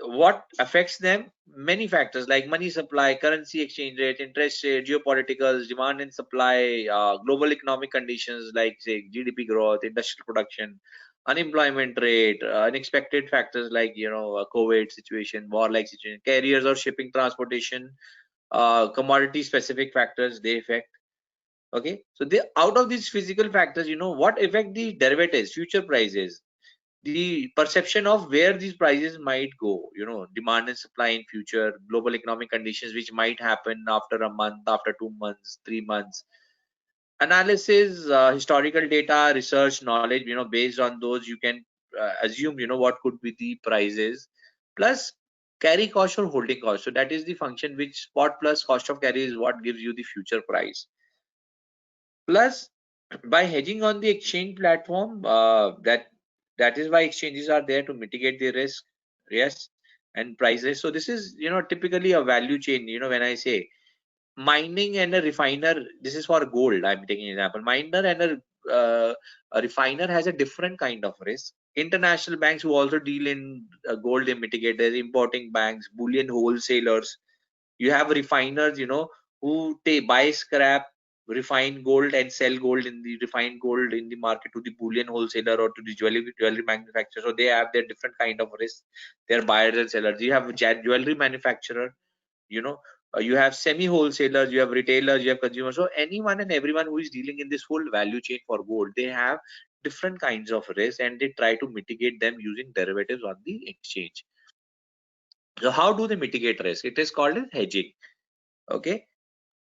what affects them? Many factors like money supply, currency exchange rate, interest rate, geopoliticals, demand and supply, global economic conditions like say GDP growth, industrial production, unemployment rate, unexpected factors like a COVID situation, war-like situation, carriers or shipping transportation, commodity specific factors they affect. Okay, so they out of these physical factors, what affect the derivatives, future prices, the perception of where these prices might go, demand and supply in future, global economic conditions which might happen after a month, after 2 months, 3 months, analysis, historical data, research, knowledge, based on those you can assume what could be the prices, plus carry cost or holding cost. So that is the function which spot plus cost of carry is what gives you the future price. Plus, by hedging on the exchange platform, that is why exchanges are there, to mitigate the risk, yes, and price risk. So this is typically a value chain. When I say mining and a refiner, this is for gold, I'm taking an example. Miner and a refiner has a different kind of risk. International banks who also deal in gold, they mitigate. There's importing banks, bullion wholesalers. You have refiners, who buy scrap, refine gold and sell gold in the refined gold in the market to the bullion wholesaler or to the jewelry manufacturer. So they have their different kind of risk. They're buyers and sellers. You have jewelry manufacturer, you know you have semi wholesalers, you have retailers, you have consumers. So anyone and everyone who is dealing in this whole value chain for gold, they have different kinds of risk, and they try to mitigate them using derivatives on the exchange. So how do they mitigate risk? It is called as hedging. Okay,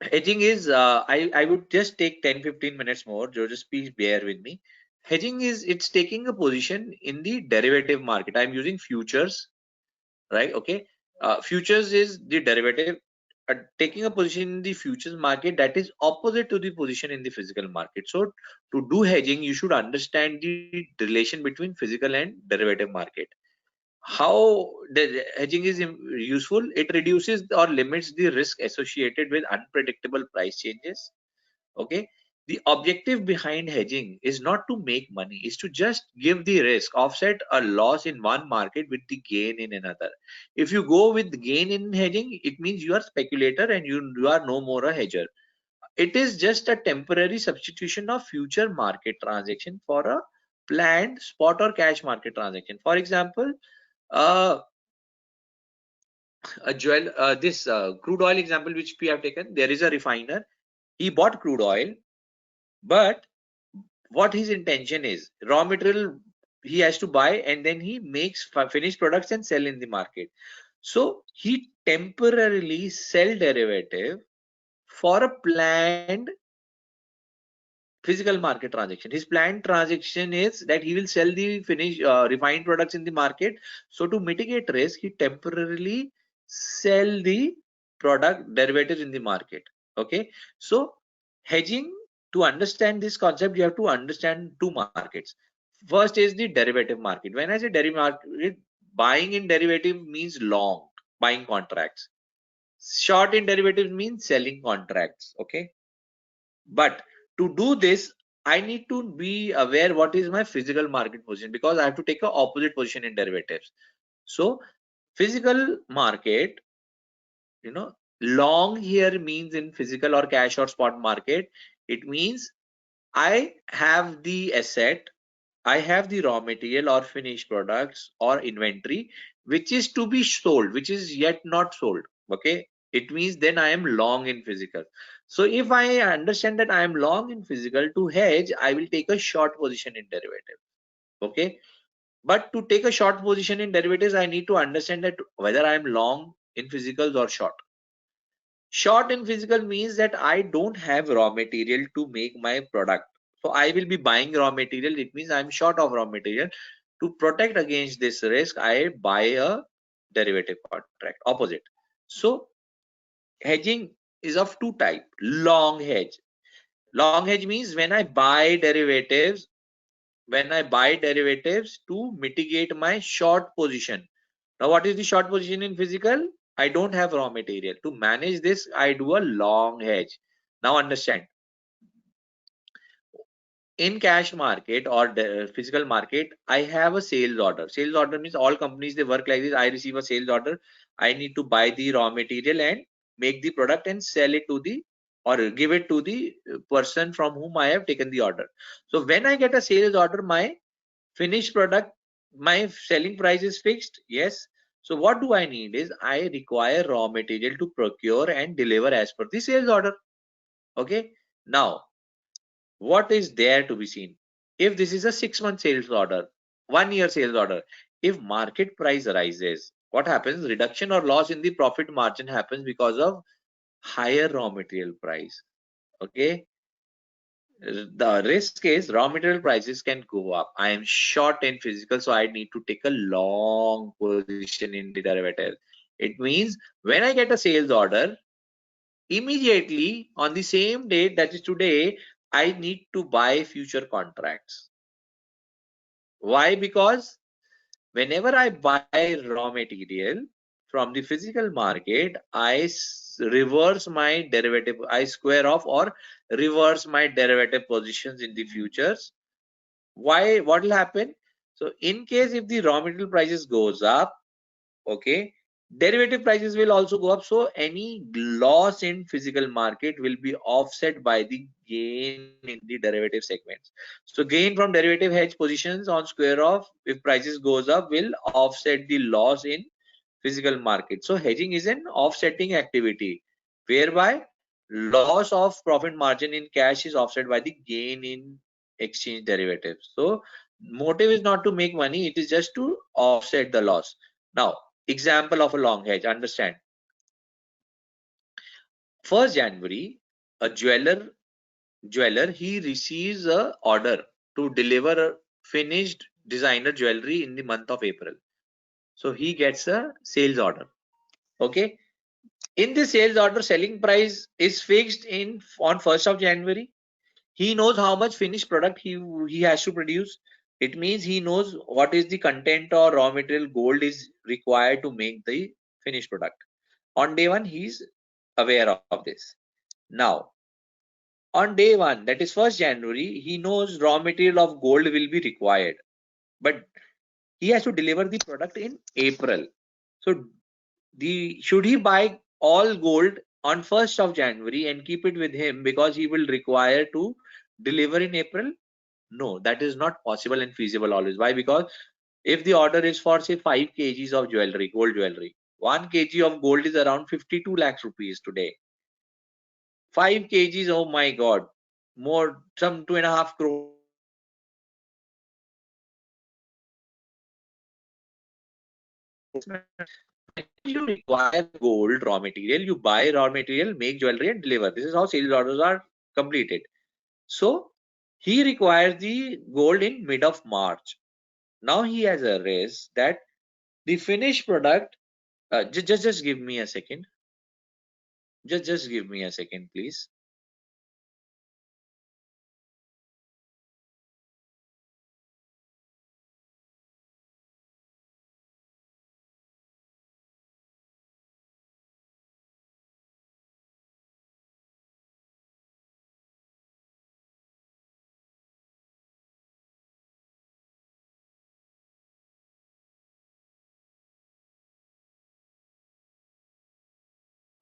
hedging is I would just take 10-15 minutes more. Just please bear with me. Hedging is, it's taking a position in the derivative market. I'm using futures, right? Okay, futures is the derivative. Taking a position in the futures market that is opposite to the position in the physical market. So to do hedging, you should understand the relation between physical and derivative market. how the hedging is useful? It reduces or limits the risk associated with unpredictable price changes. Okay, the objective behind hedging is not to make money, is to just give the risk, offset a loss in one market with the gain in another. If you go with gain in hedging, it means you are speculator and you are no more a hedger. It is just a temporary substitution of future market transaction for a planned spot or cash market transaction. For example, uh, this crude oil example which we have taken, there is a refiner. He bought crude oil, but what his intention is, raw material he has to buy, and then he makes finished products and sell in the market. So he temporarily sell derivative for a planned physical market transaction. His planned transaction is that he will sell the finished refined products in the market. So to mitigate risk, he temporarily sell the product derivatives in the market. Okay, so hedging, to understand this concept, you have to understand two markets. First is the derivative market. When I say derivative market, buying in derivative means long, buying contracts. Short in derivatives means selling contracts. Okay, but to do this, I need to be aware what is my physical market position, because I have to take a opposite position in derivatives. So physical market, long here means in physical or cash or spot market. It means I have the asset, I have the raw material or finished products or inventory, which is to be sold, which is yet not sold. Okay, it means then I am long in physical. So if I understand that I am long in physical, to hedge, I will take a short position in derivative. Okay, but to take a short position in derivatives, I need to understand that whether I am long in physicals or short. Short in physical means that I don't have raw material to make my product. So I will be buying raw material. It means I'm short of raw material. To protect against this risk, I buy a derivative contract, opposite. So hedging is of two type. Long hedge. Long hedge means when I buy derivatives to mitigate my short position. Now, what is the short position in physical? I don't have raw material. To manage this, I do a long hedge. Now understand, in cash market or the physical market, I have a sales order. Sales order means all companies, they work like this. I receive a sales order. I need to buy the raw material and make the product and sell it to the, or give it to the person from whom I have taken the order. So when I get a sales order, my finished product, my selling price is fixed. Yes. So what do I need is I require raw material to procure and deliver as per the sales order. Okay. Now, what is there to be seen? If this is a 6-month sales order, 1-year sales order, if market price rises, what happens? Reduction or loss in the profit margin happens because of higher raw material price. Okay. The risk is raw material prices can go up. I am short in physical, so I need to take a long position in the derivative. It means when I get a sales order, immediately on the same date, that is today, I need to buy future contracts. Why? Because whenever I buy raw material from the physical market, I reverse my derivative, I square off or reverse my derivative positions in the futures. Why? What will happen? So in case if the raw material prices goes up, okay, derivative prices will also go up. So any loss in physical market will be offset by the gain in the derivative segments. So gain from derivative hedge positions on square of, if prices goes up, will offset the loss in physical market. So hedging is an offsetting activity whereby loss of profit margin in cash is offset by the gain in exchange derivatives. So motive is not to make money, it is just to offset the loss. Now, example of a long hedge, understand. 1st January, a jeweler, he receives a order to deliver a finished designer jewelry in the month of April. So he gets a sales order. Okay. In the sales order, selling price is fixed on 1st of January. He knows how much finished product he has to produce. It means he knows what is the content or raw material gold is required to make the finished product. On day one, he's aware of this. Now, on day one, that is 1st January, he knows raw material of gold will be required, but he has to deliver the product in April. So should he buy all gold on 1st of January and keep it with him because he will require to deliver in April? No, that is not possible and feasible always. Why? Because if the order is for say 5 kgs of jewelry, gold jewelry, 1 kg of gold is around 52 lakhs rupees today. 5 kgs, oh my god, more, some 2.5 crore. You require gold raw material, you buy raw material, make jewelry and deliver. This is how sales orders are completed. So he requires the gold in mid of March. Now he has a risk that the finished product, just give me a second. Just give me a second, please.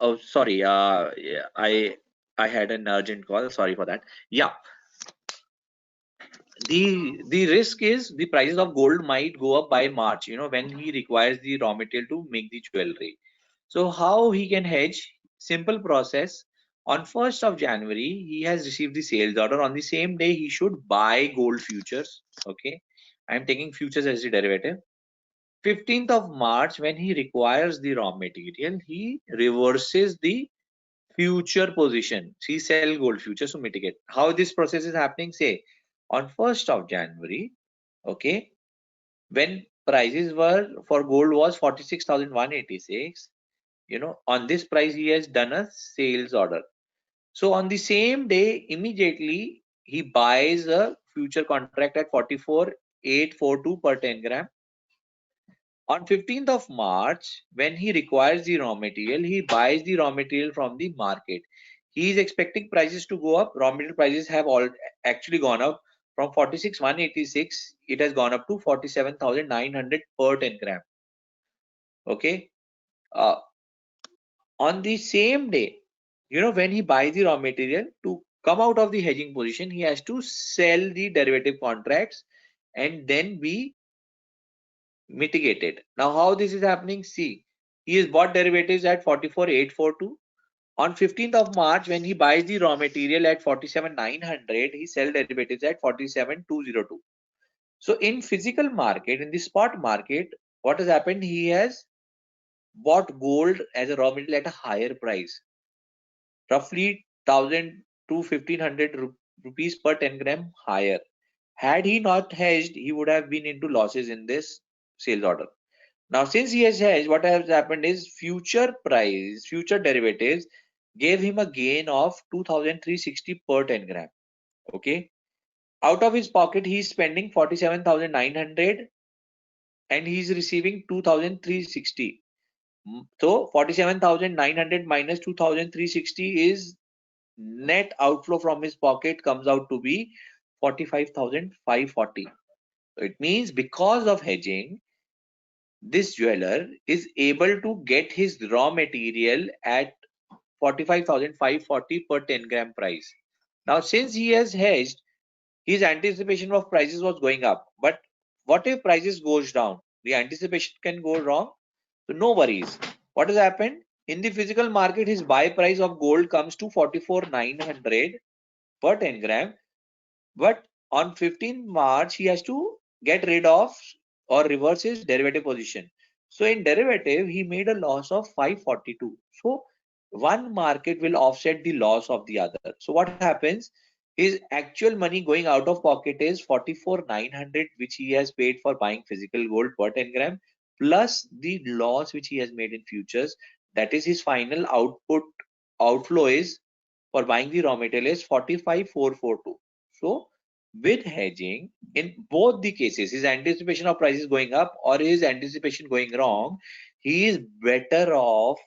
Oh, sorry. Yeah, I had an urgent call. Sorry for that. Yeah, the risk is the prices of gold might go up by March. You know, when he requires the raw material to make the jewelry. So how he can hedge? Simple process. On 1st of January, he has received the sales order. On the same day, he should buy gold futures. Okay, I'm taking futures as the derivative. 15th of March, when he requires the raw material, he reverses the future position. He sell gold futures to mitigate. How this process is happening? Say on 1st of January, okay, when prices were for gold was 46,186, you know, on this price he has done a sales order. So on the same day, immediately he buys a future contract at 44,842 per 10 gram. On 15th of March, when he requires the raw material, he buys the raw material from the market. He is expecting prices to go up. Raw material prices have all actually gone up from 46,186. It has gone up to 47,900 per 10 gram. Okay. Uh, on the same day, you know, when he buys the raw material to come out of the hedging position, he has to sell the derivative contracts and then be mitigated. Now, how this is happening? See, he has bought derivatives at 44,842. On 15th of March, when he buys the raw material at 47,900, he sells derivatives at 47,202. So, in physical market, in the spot market, what has happened? He has bought gold as a raw material at a higher price, roughly 1,000 to 1,500 rupees per 10 gram higher. Had he not hedged, he would have been into losses in this sales order. Now, since he has hedged, what has happened is future price, future derivatives gave him a gain of 2,360 per 10 gram. Okay. Out of his pocket, he is spending 47,900 and he is receiving 2,360. So 47,900 minus 2,360 is net outflow from his pocket comes out to be 45,540. So it means because of hedging, this jeweler is able to get his raw material at 45,540 per 10 gram price. Now, since he has hedged, his anticipation of prices was going up. But what if prices goes down? The anticipation can go wrong. So no worries. What has happened? In the physical market, his buy price of gold comes to 44,900 per 10 gram. But on 15th March, he has to get rid of or reverse his derivative position. So in derivative, he made a loss of 542. So one market will offset the loss of the other. So what happens? His actual money going out of pocket is 44,900, which he has paid for buying physical gold per 10 gram, plus the loss which he has made in futures. That is his final outflow is for buying the raw material is 45,442. So with hedging, in both the cases, his anticipation of prices going up or his anticipation going wrong, he is better off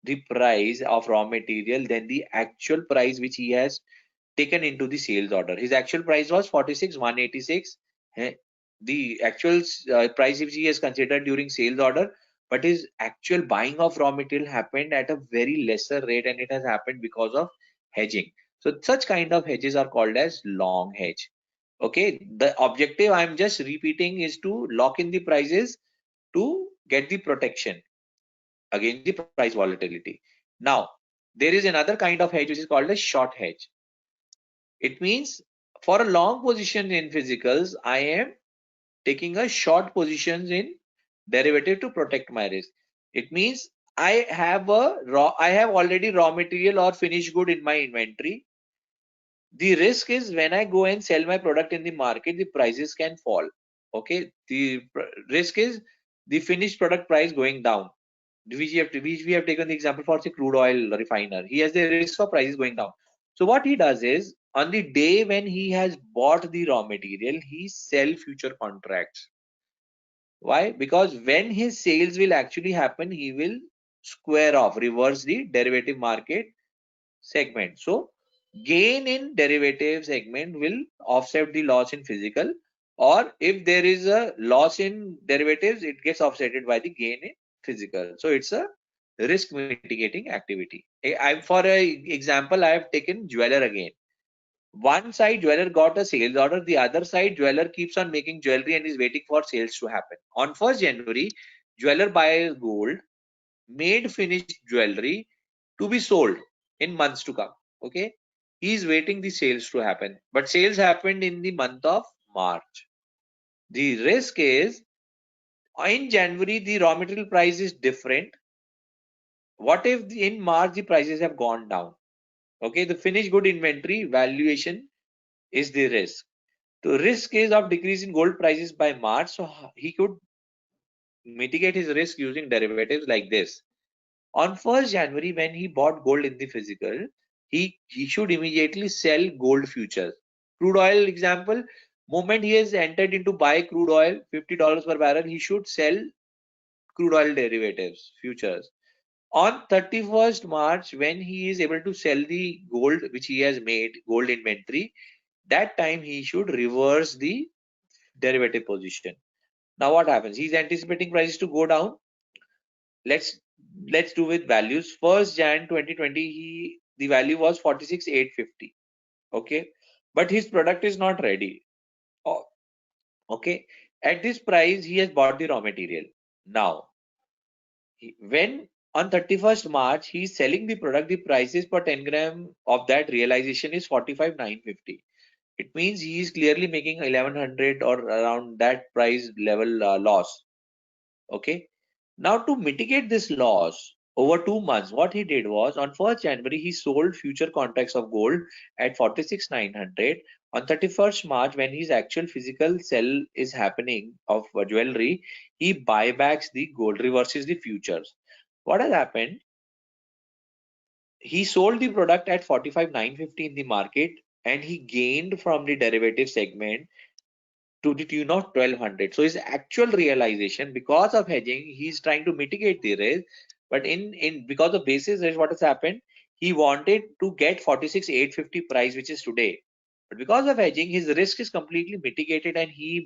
the price of raw material than the actual price which he has taken into the sales order. His actual price was 46,186. The actual price which he has considered during sales order, but his actual buying of raw material happened at a very lesser rate, and it has happened because of hedging. So such kind of hedges are called as long hedge. Okay, the objective I'm just repeating is to lock in the prices to get the protection against the price volatility. Now, there is another kind of hedge which is called a short hedge. It means for a long position in physicals, I am taking a short positions in derivative to protect my risk. It means I have already raw material or finished good in my inventory. The risk is when I go and sell my product in the market, the prices can fall. Okay, the risk is the finished product price going down. Which we have taken the example for say crude oil refiner. He has the risk of prices going down. So what he does is on the day when he has bought the raw material, he sell future contracts. Why? Because when his sales will actually happen, he will square off, reverse the derivative market segment. So gain in derivative segment will offset the loss in physical, or if there is a loss in derivatives, it gets offsetted by the gain in physical. So it's a risk mitigating activity. For a example, I have taken jeweler again. One side jeweler got a sales order, the other side jeweler keeps on making jewelry and is waiting for sales to happen. On 1st January, jeweler buys gold, made finished jewelry to be sold in months to come. Okay, he is waiting the sales to happen, but sales happened in the month of March. The risk is in January the raw material price is different. What if in March the prices have gone down? Okay, the finished good inventory valuation is the risk. The risk is of decrease in gold prices by March, so he could mitigate his risk using derivatives like this. On 1st January, when he bought gold in the physical, he should immediately sell gold futures. Crude oil example, moment he has entered into buy crude oil, $50 per barrel, he should sell crude oil derivatives, futures. On 31st March, when he is able to sell the gold which he has made, gold inventory, that time he should reverse the derivative position. Now what happens? He's anticipating prices to go down. Let's do with values. 1st Jan 2020, the value was 46,850. Okay, but his product is not ready. Oh, okay, at this price he has bought the raw material. Now, when on 31st March he is selling the product, the prices per 10 gram of that realization is 45,950. It means he is clearly making 1100 or around that price level loss. Okay. Now to mitigate this loss over 2 months, what he did was on 1st January, he sold future contracts of gold at 46,900. On 31st March, when his actual physical sell is happening of jewelry, he buybacks the gold, reverses the futures. What has happened? He sold the product at 45,950 in the market and he gained from the derivative segment to the tune of 1200. So his actual realization, because of hedging, he's trying to mitigate the risk, but in because of basis risk, what has happened? He wanted to get 46,850 price, which is today, but because of hedging, his risk is completely mitigated, and he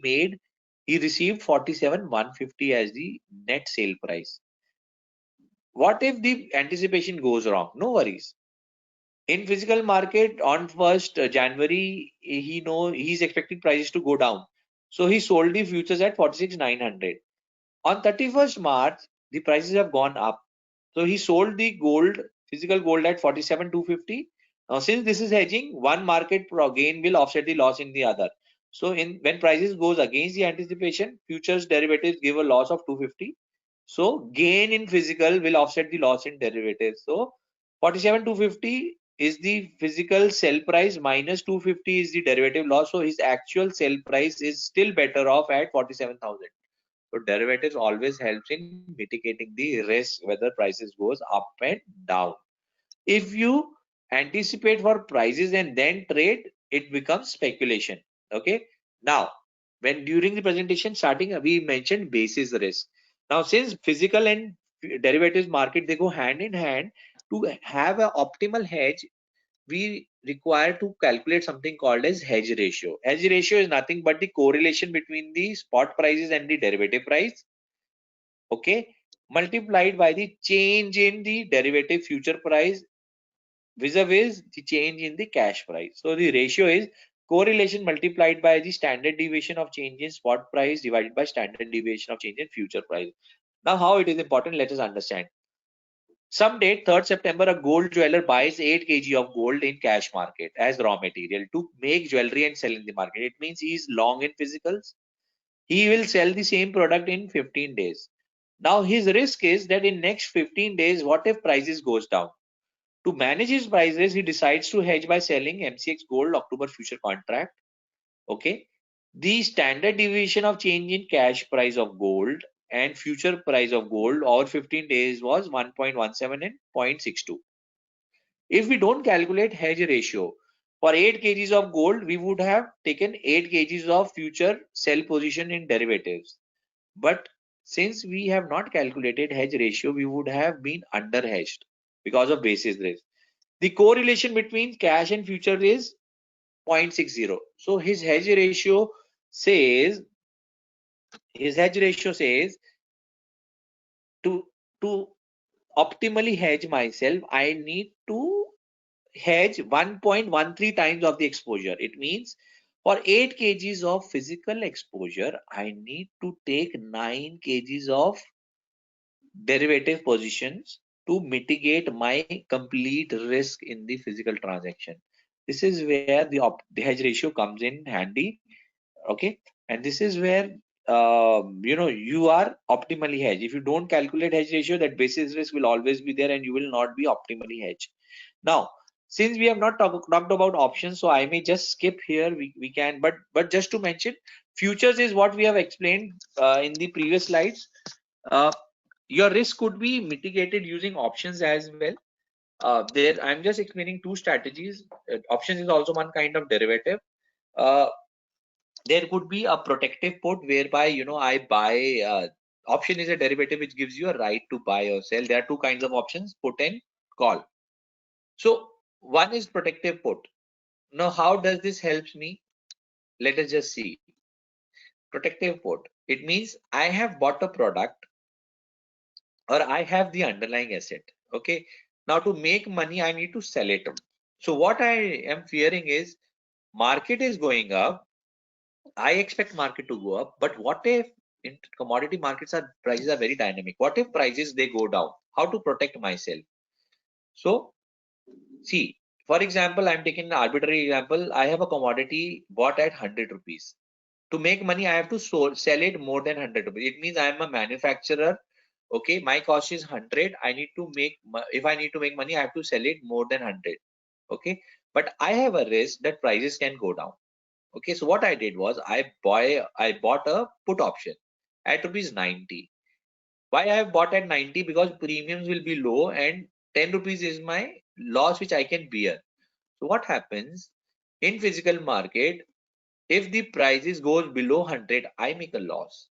received 47,150 as the net sale price. What if the anticipation goes wrong? No worries. In physical market on 1st January, he's expecting prices to go down. So he sold the futures at 46,900. On 31st March, the prices have gone up. So he sold the gold, physical gold at 47,250. Now, since this is hedging, one market gain will offset the loss in the other. So when prices goes against the anticipation, futures derivatives give a loss of 250. So gain in physical will offset the loss in derivatives. So 47,250 is the physical sell price minus 250 is the derivative loss. So his actual sell price is still better off at 47,000. So derivatives always helps in mitigating the risk whether prices goes up and down. If you anticipate for prices and then trade, it becomes speculation. Okay. Now, when during the presentation starting, we mentioned basis risk. Now, since physical and derivatives market, they go hand in hand, to have an optimal hedge, we require to calculate something called as hedge ratio. Hedge ratio is nothing but the correlation between the spot prices and the derivative price, okay, multiplied by the change in the derivative future price vis-a-vis the change in the cash price. So the ratio is correlation multiplied by the standard deviation of change in spot price divided by standard deviation of change in future price. Now, how it is important, let us understand. Some date, 3rd September, a gold jeweler buys 8 kg of gold in cash market as raw material to make jewelry and sell in the market. It means he is long in physicals. He will sell the same product in 15 days. Now his risk is that in next 15 days, what if prices goes down? To manage his prices, he decides to hedge by selling MCX gold October future contract. Okay. The standard deviation of change in cash price of gold and future price of gold over 15 days was 1.17 and 0.62. If we don't calculate hedge ratio, for 8 kgs of gold, we would have taken 8 kgs of future sell position in derivatives. But since we have not calculated hedge ratio, we would have been under hedged because of basis risk. The correlation between cash and future is 0.60. So his hedge ratio says, to optimally hedge myself, I need to hedge 1.13 times of the exposure. It means for 8 kgs of physical exposure, I need to take 9 kgs of derivative positions to mitigate my complete risk in the physical transaction. This is where the hedge ratio comes in handy. Okay. And this is where you are optimally hedged. If you don't calculate hedge ratio, that basis risk will always be there and you will not be optimally hedged. Now, since we have not talked about options, so I may just skip here. We can, but just to mention, futures is what we have explained in the previous slides. Uh, your risk could be mitigated using options as well. There, I'm just explaining two strategies. Options is also one kind of derivative. Uh, there could be a protective put whereby I buy. Option is a derivative which gives you a right to buy or sell. There are two kinds of options: put and call. So one is protective put. Now, how does this helps me? Let us just see. Protective put. It means I have bought a product or I have the underlying asset. Okay. Now to make money, I need to sell it. So what I am fearing is market is going up. I expect market to go up, but what if in commodity markets prices are very dynamic? What if prices they go down? How to protect myself? So see, for example, I'm taking an arbitrary example. I have a commodity bought at 100 rupees. To make money, I have to sell it more than 100 rupees. It means I am a manufacturer. Okay, my cost is 100. I need to make, if I need to make money, I have to sell it more than 100. Okay, but I have a risk that prices can go down. Okay, so what I did was I bought a put option at rupees 90. Why I have bought at 90? Because premiums will be low and 10 rupees is my loss which I can bear. So what happens in physical market? If the prices goes below 100, I make a loss.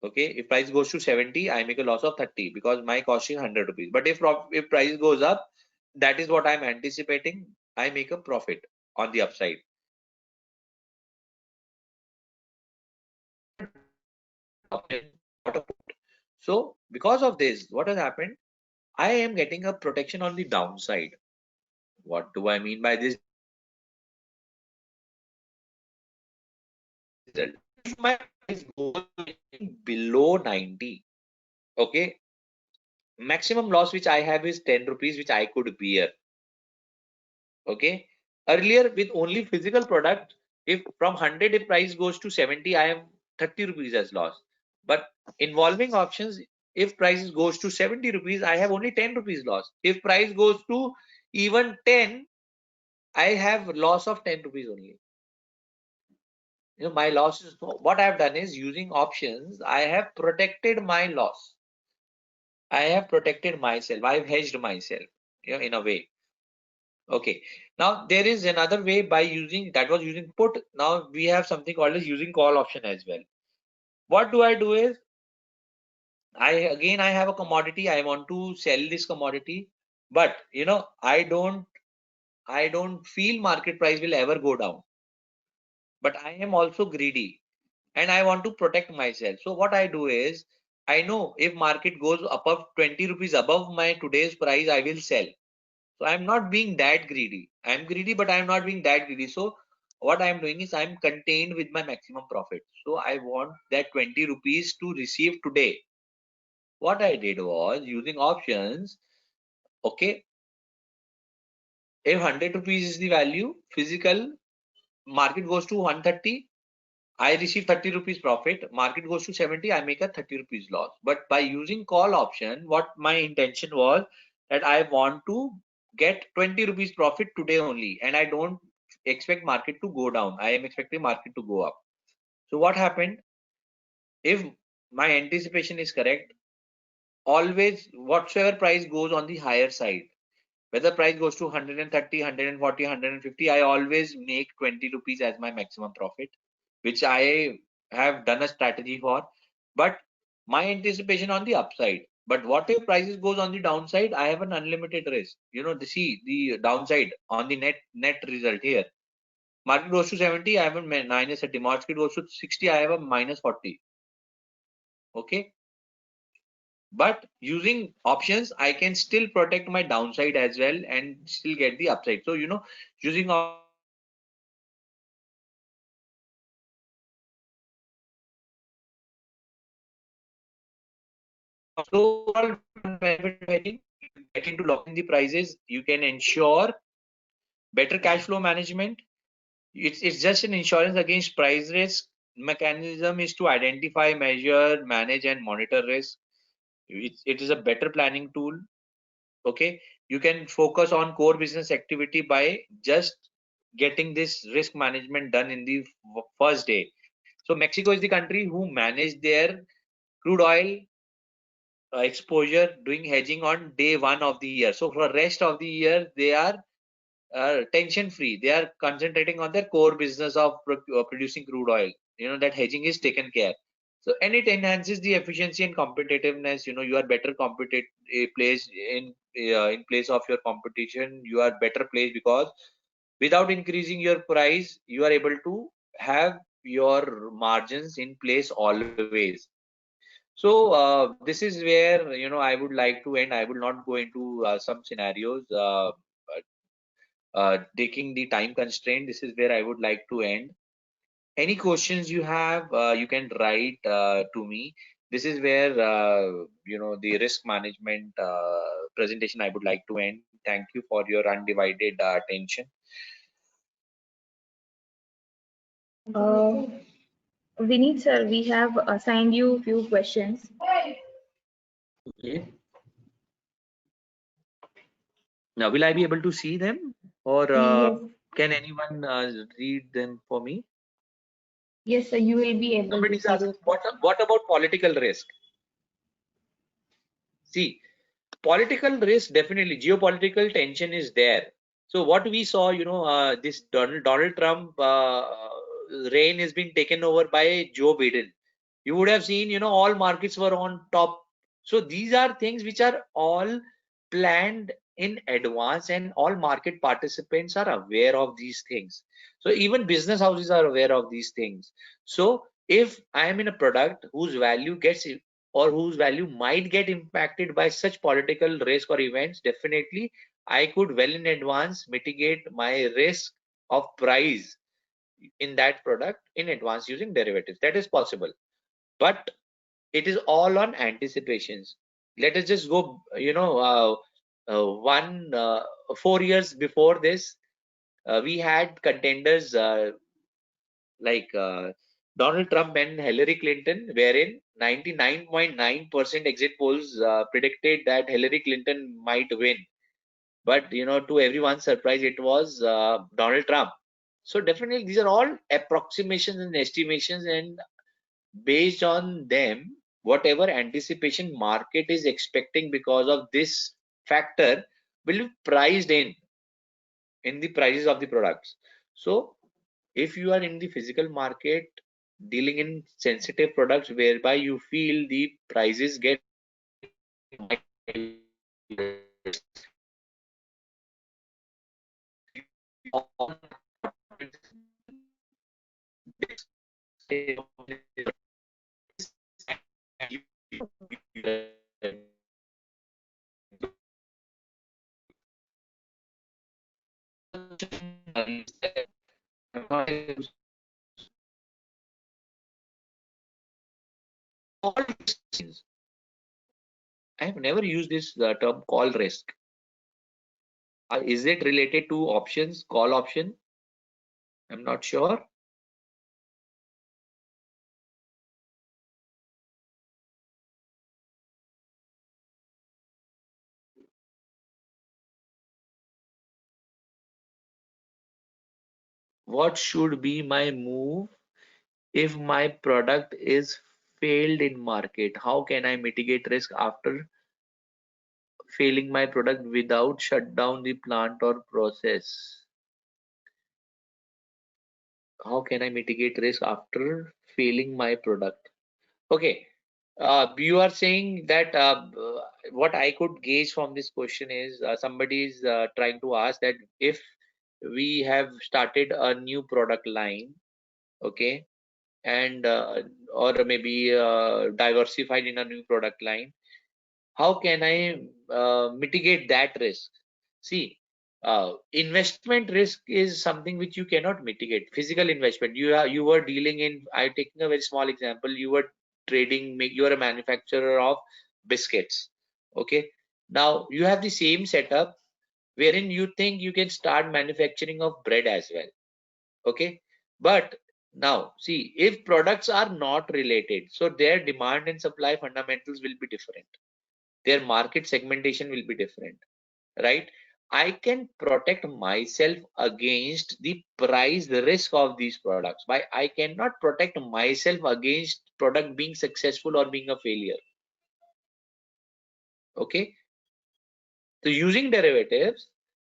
Okay, if price goes to 70, I make a loss of 30 because my cost is 100 rupees. But if price goes up, that is what I'm anticipating, I make a profit on the upside. So because of this, what has happened? I am getting a protection on the downside. What do I mean by this? If my price goes below 90, okay, maximum loss which I have is 10 rupees, which I could bear. Okay, earlier with only physical product, if from 100 if price goes to 70, I have 30 rupees as loss. But involving options, if price goes to 70 rupees, I have only 10 rupees loss. If price goes to even 10, I have loss of 10 rupees only. My loss is, what I have done is, using options, I have protected my loss. I have protected myself. I've hedged myself, in a way. Okay. Now there is another way by using, that was using put. Now we have something called as using call option as well. What do I do is, I have a commodity. I want to sell this commodity, but I don't feel market price will ever go down. But I am also greedy and I want to protect myself. So what I do is, I know if market goes above 20 rupees above my today's price, I will sell. So I'm not being that greedy. I'm greedy, but I'm not being that greedy. So what I'm doing is I'm contained with my maximum profit. So I want that 20 rupees to receive today. What I did was using options. Okay, if 100 rupees is the value, physical market goes to 130, I receive 30 rupees profit. Market goes to 70, I make a 30 rupees loss. But by using call option, what my intention was that I want to get 20 rupees profit today only, and I don't expect market to go down. I am expecting market to go up. So what happened? If my anticipation is correct, always whatsoever price goes on the higher side, whether price goes to 130, 140, 150, I always make 20 rupees as my maximum profit, which I have done a strategy for. But my anticipation on the upside. But what if prices goes on the downside? I have an unlimited risk. See the downside on the net result here. Market goes to 70, I have a minus 30. Market goes to 60, I have a minus 40. Okay. But using options, I can still protect my downside as well and still get the upside. So using so overall benefit of hedging, you get into locking the prices, you can ensure better cash flow management. It's just an insurance against price risk. Mechanism is to identify, measure, manage, and monitor risk. It is a better planning tool. Okay, you can focus on core business activity by just getting this risk management done in the first day. So Mexico is the country who managed their crude oil exposure doing hedging on day one of the year. So for the rest of the year, they are tension free. They are concentrating on their core business of producing crude oil. That hedging is taken care. So and it enhances the efficiency and competitiveness. You are better placed in place of your competition. You are better placed because without increasing your price, you are able to have your margins in place always. So this is where I would like to end. I will not go into some scenarios. Taking the time constraint, this is where I would like to end. Any questions you have, you can write to me. This is where the risk management presentation I would like to end. Thank you for your undivided attention. Vineet sir, we have assigned you a few questions. Okay. Now, will I be able to see them, or Yes, can anyone read them for me? yes, sir, you will be able Somebody to is see asking, those what about political risk? See, political risk, definitely geopolitical tension is there. So what we saw, this Donald Trump reign has been taken over by Joe Biden. You would have seen, all markets were on top. So these are things which are all planned in advance, and all market participants are aware of these things. So even business houses are aware of these things. So if I am in a product whose value gets or whose value might get impacted by such political risk or events, definitely I could well in advance mitigate my risk of price in that product in advance using derivatives. That is possible, but it is all on anticipations. Let us just go, 4 years before this, we had contenders like Donald Trump and Hillary Clinton, wherein 99.9% exit polls predicted that Hillary Clinton might win. But to everyone's surprise, it was Donald Trump. So definitely, these are all approximations and estimations, and based on them, whatever anticipation market is expecting because of this factor will be priced in. in the prices of the products. So if you are in the physical market dealing in sensitive products whereby you feel the prices get I have never used this term call risk. Is it related to options, call option? I'm not sure. What should be my move if my product is failed in market? How can I mitigate risk after failing my product without shut down the plant or process? How can I mitigate risk after failing my product? Okay, you are saying that what I could gauge from this question is somebody is trying to ask that if we have started a new product line, okay, and or maybe diversified in a new product line, how can I mitigate that risk? See, investment risk is something which you cannot mitigate. Physical investment, you were dealing in. I taking a very small example. You were trading. You are a manufacturer of biscuits. Okay. Now you have the same setup wherein you think you can start manufacturing of bread as well. Okay, but now see, if products are not related, so their demand and supply fundamentals will be different, their market segmentation will be different, right? I can protect myself against the price risk of these products, but I cannot protect myself against product being successful or being a failure. Okay, so using derivatives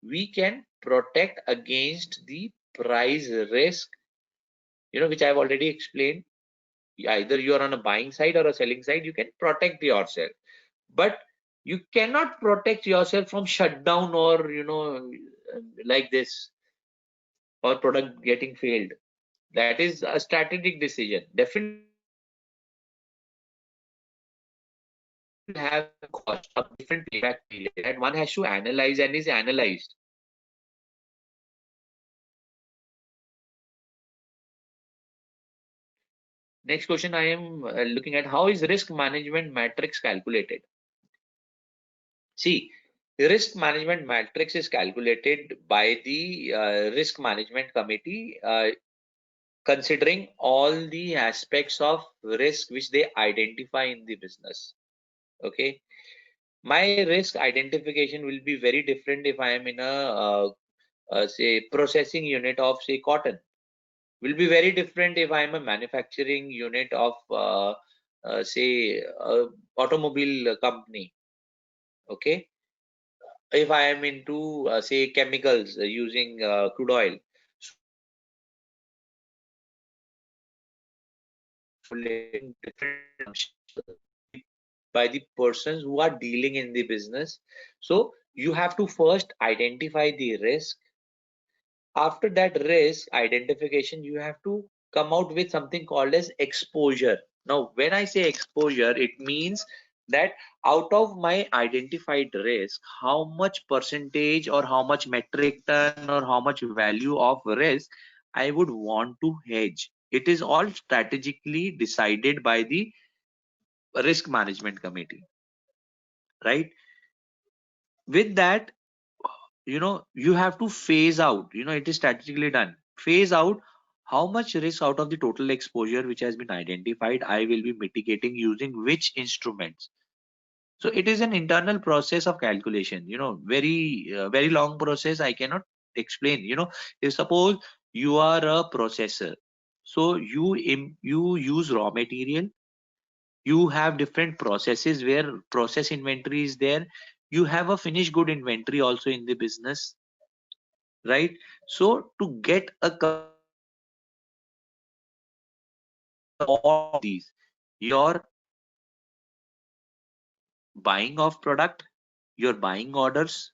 we can protect against the price risk, which I've already explained. Either you are on a buying side or a selling side, you can protect yourself, but you cannot protect yourself from shutdown or like this, or product getting failed. That is a strategic decision. Definitely have cost of different payback period that one has to analyze and is analyzed. Next question I am looking at: how is risk management matrix calculated? See, the risk management matrix is calculated by the risk management committee, considering all the aspects of risk which they identify in the business. Okay, my risk identification will be very different if I am in a say processing unit of say cotton. Will be very different if I am a manufacturing unit of say automobile company. Okay, if I am into say chemicals using crude oil, by the persons who are dealing in the business. So you have to first identify the risk. After that risk identification, you have to come out with something called as exposure. Now when I say exposure, it means that out of my identified risk, how much percentage or how much metric ton or how much value of risk I would want to hedge. It is all strategically decided by the risk management committee, right? With that, you have to phase out, it is strategically done, phase out how much risk out of the total exposure which has been identified I will be mitigating using which instruments. So it is an internal process of calculation, very long process. I cannot explain. If suppose you are a processor, so you use raw material, you have different processes where process inventory is there, you have a finished good inventory also in the business, right? So to get a all of these, your buying of product, your buying orders,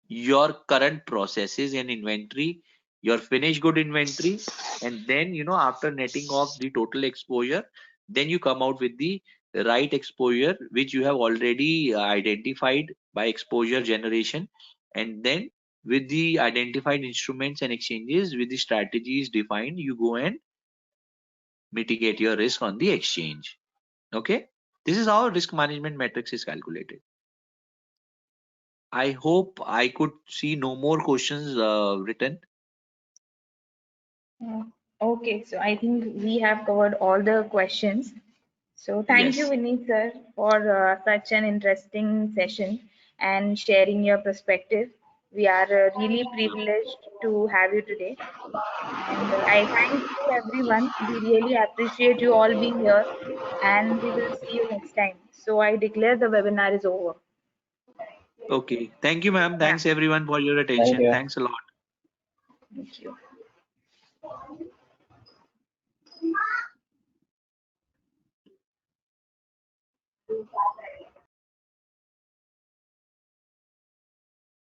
your current processes and inventory, your finished good inventory, and then after netting off the total exposure, then you come out with the right exposure which you have already identified by exposure generation, and then with the identified instruments and exchanges with the strategies defined, you go and mitigate your risk on the exchange. Okay, this is how risk management matrix is calculated. I hope I could see no more questions written. Uh, Okay, so I think we have covered all the questions. So thank you, Yes. Vineet sir, for such an interesting session and sharing your perspective. We are really privileged to have you today. And I thank you, everyone. We really appreciate you all being here, and we will see you next time. So I declare the webinar is over. Okay. Thank you, ma'am. Yeah, Thanks everyone for your Thank attention. you. Thanks a lot. thank you.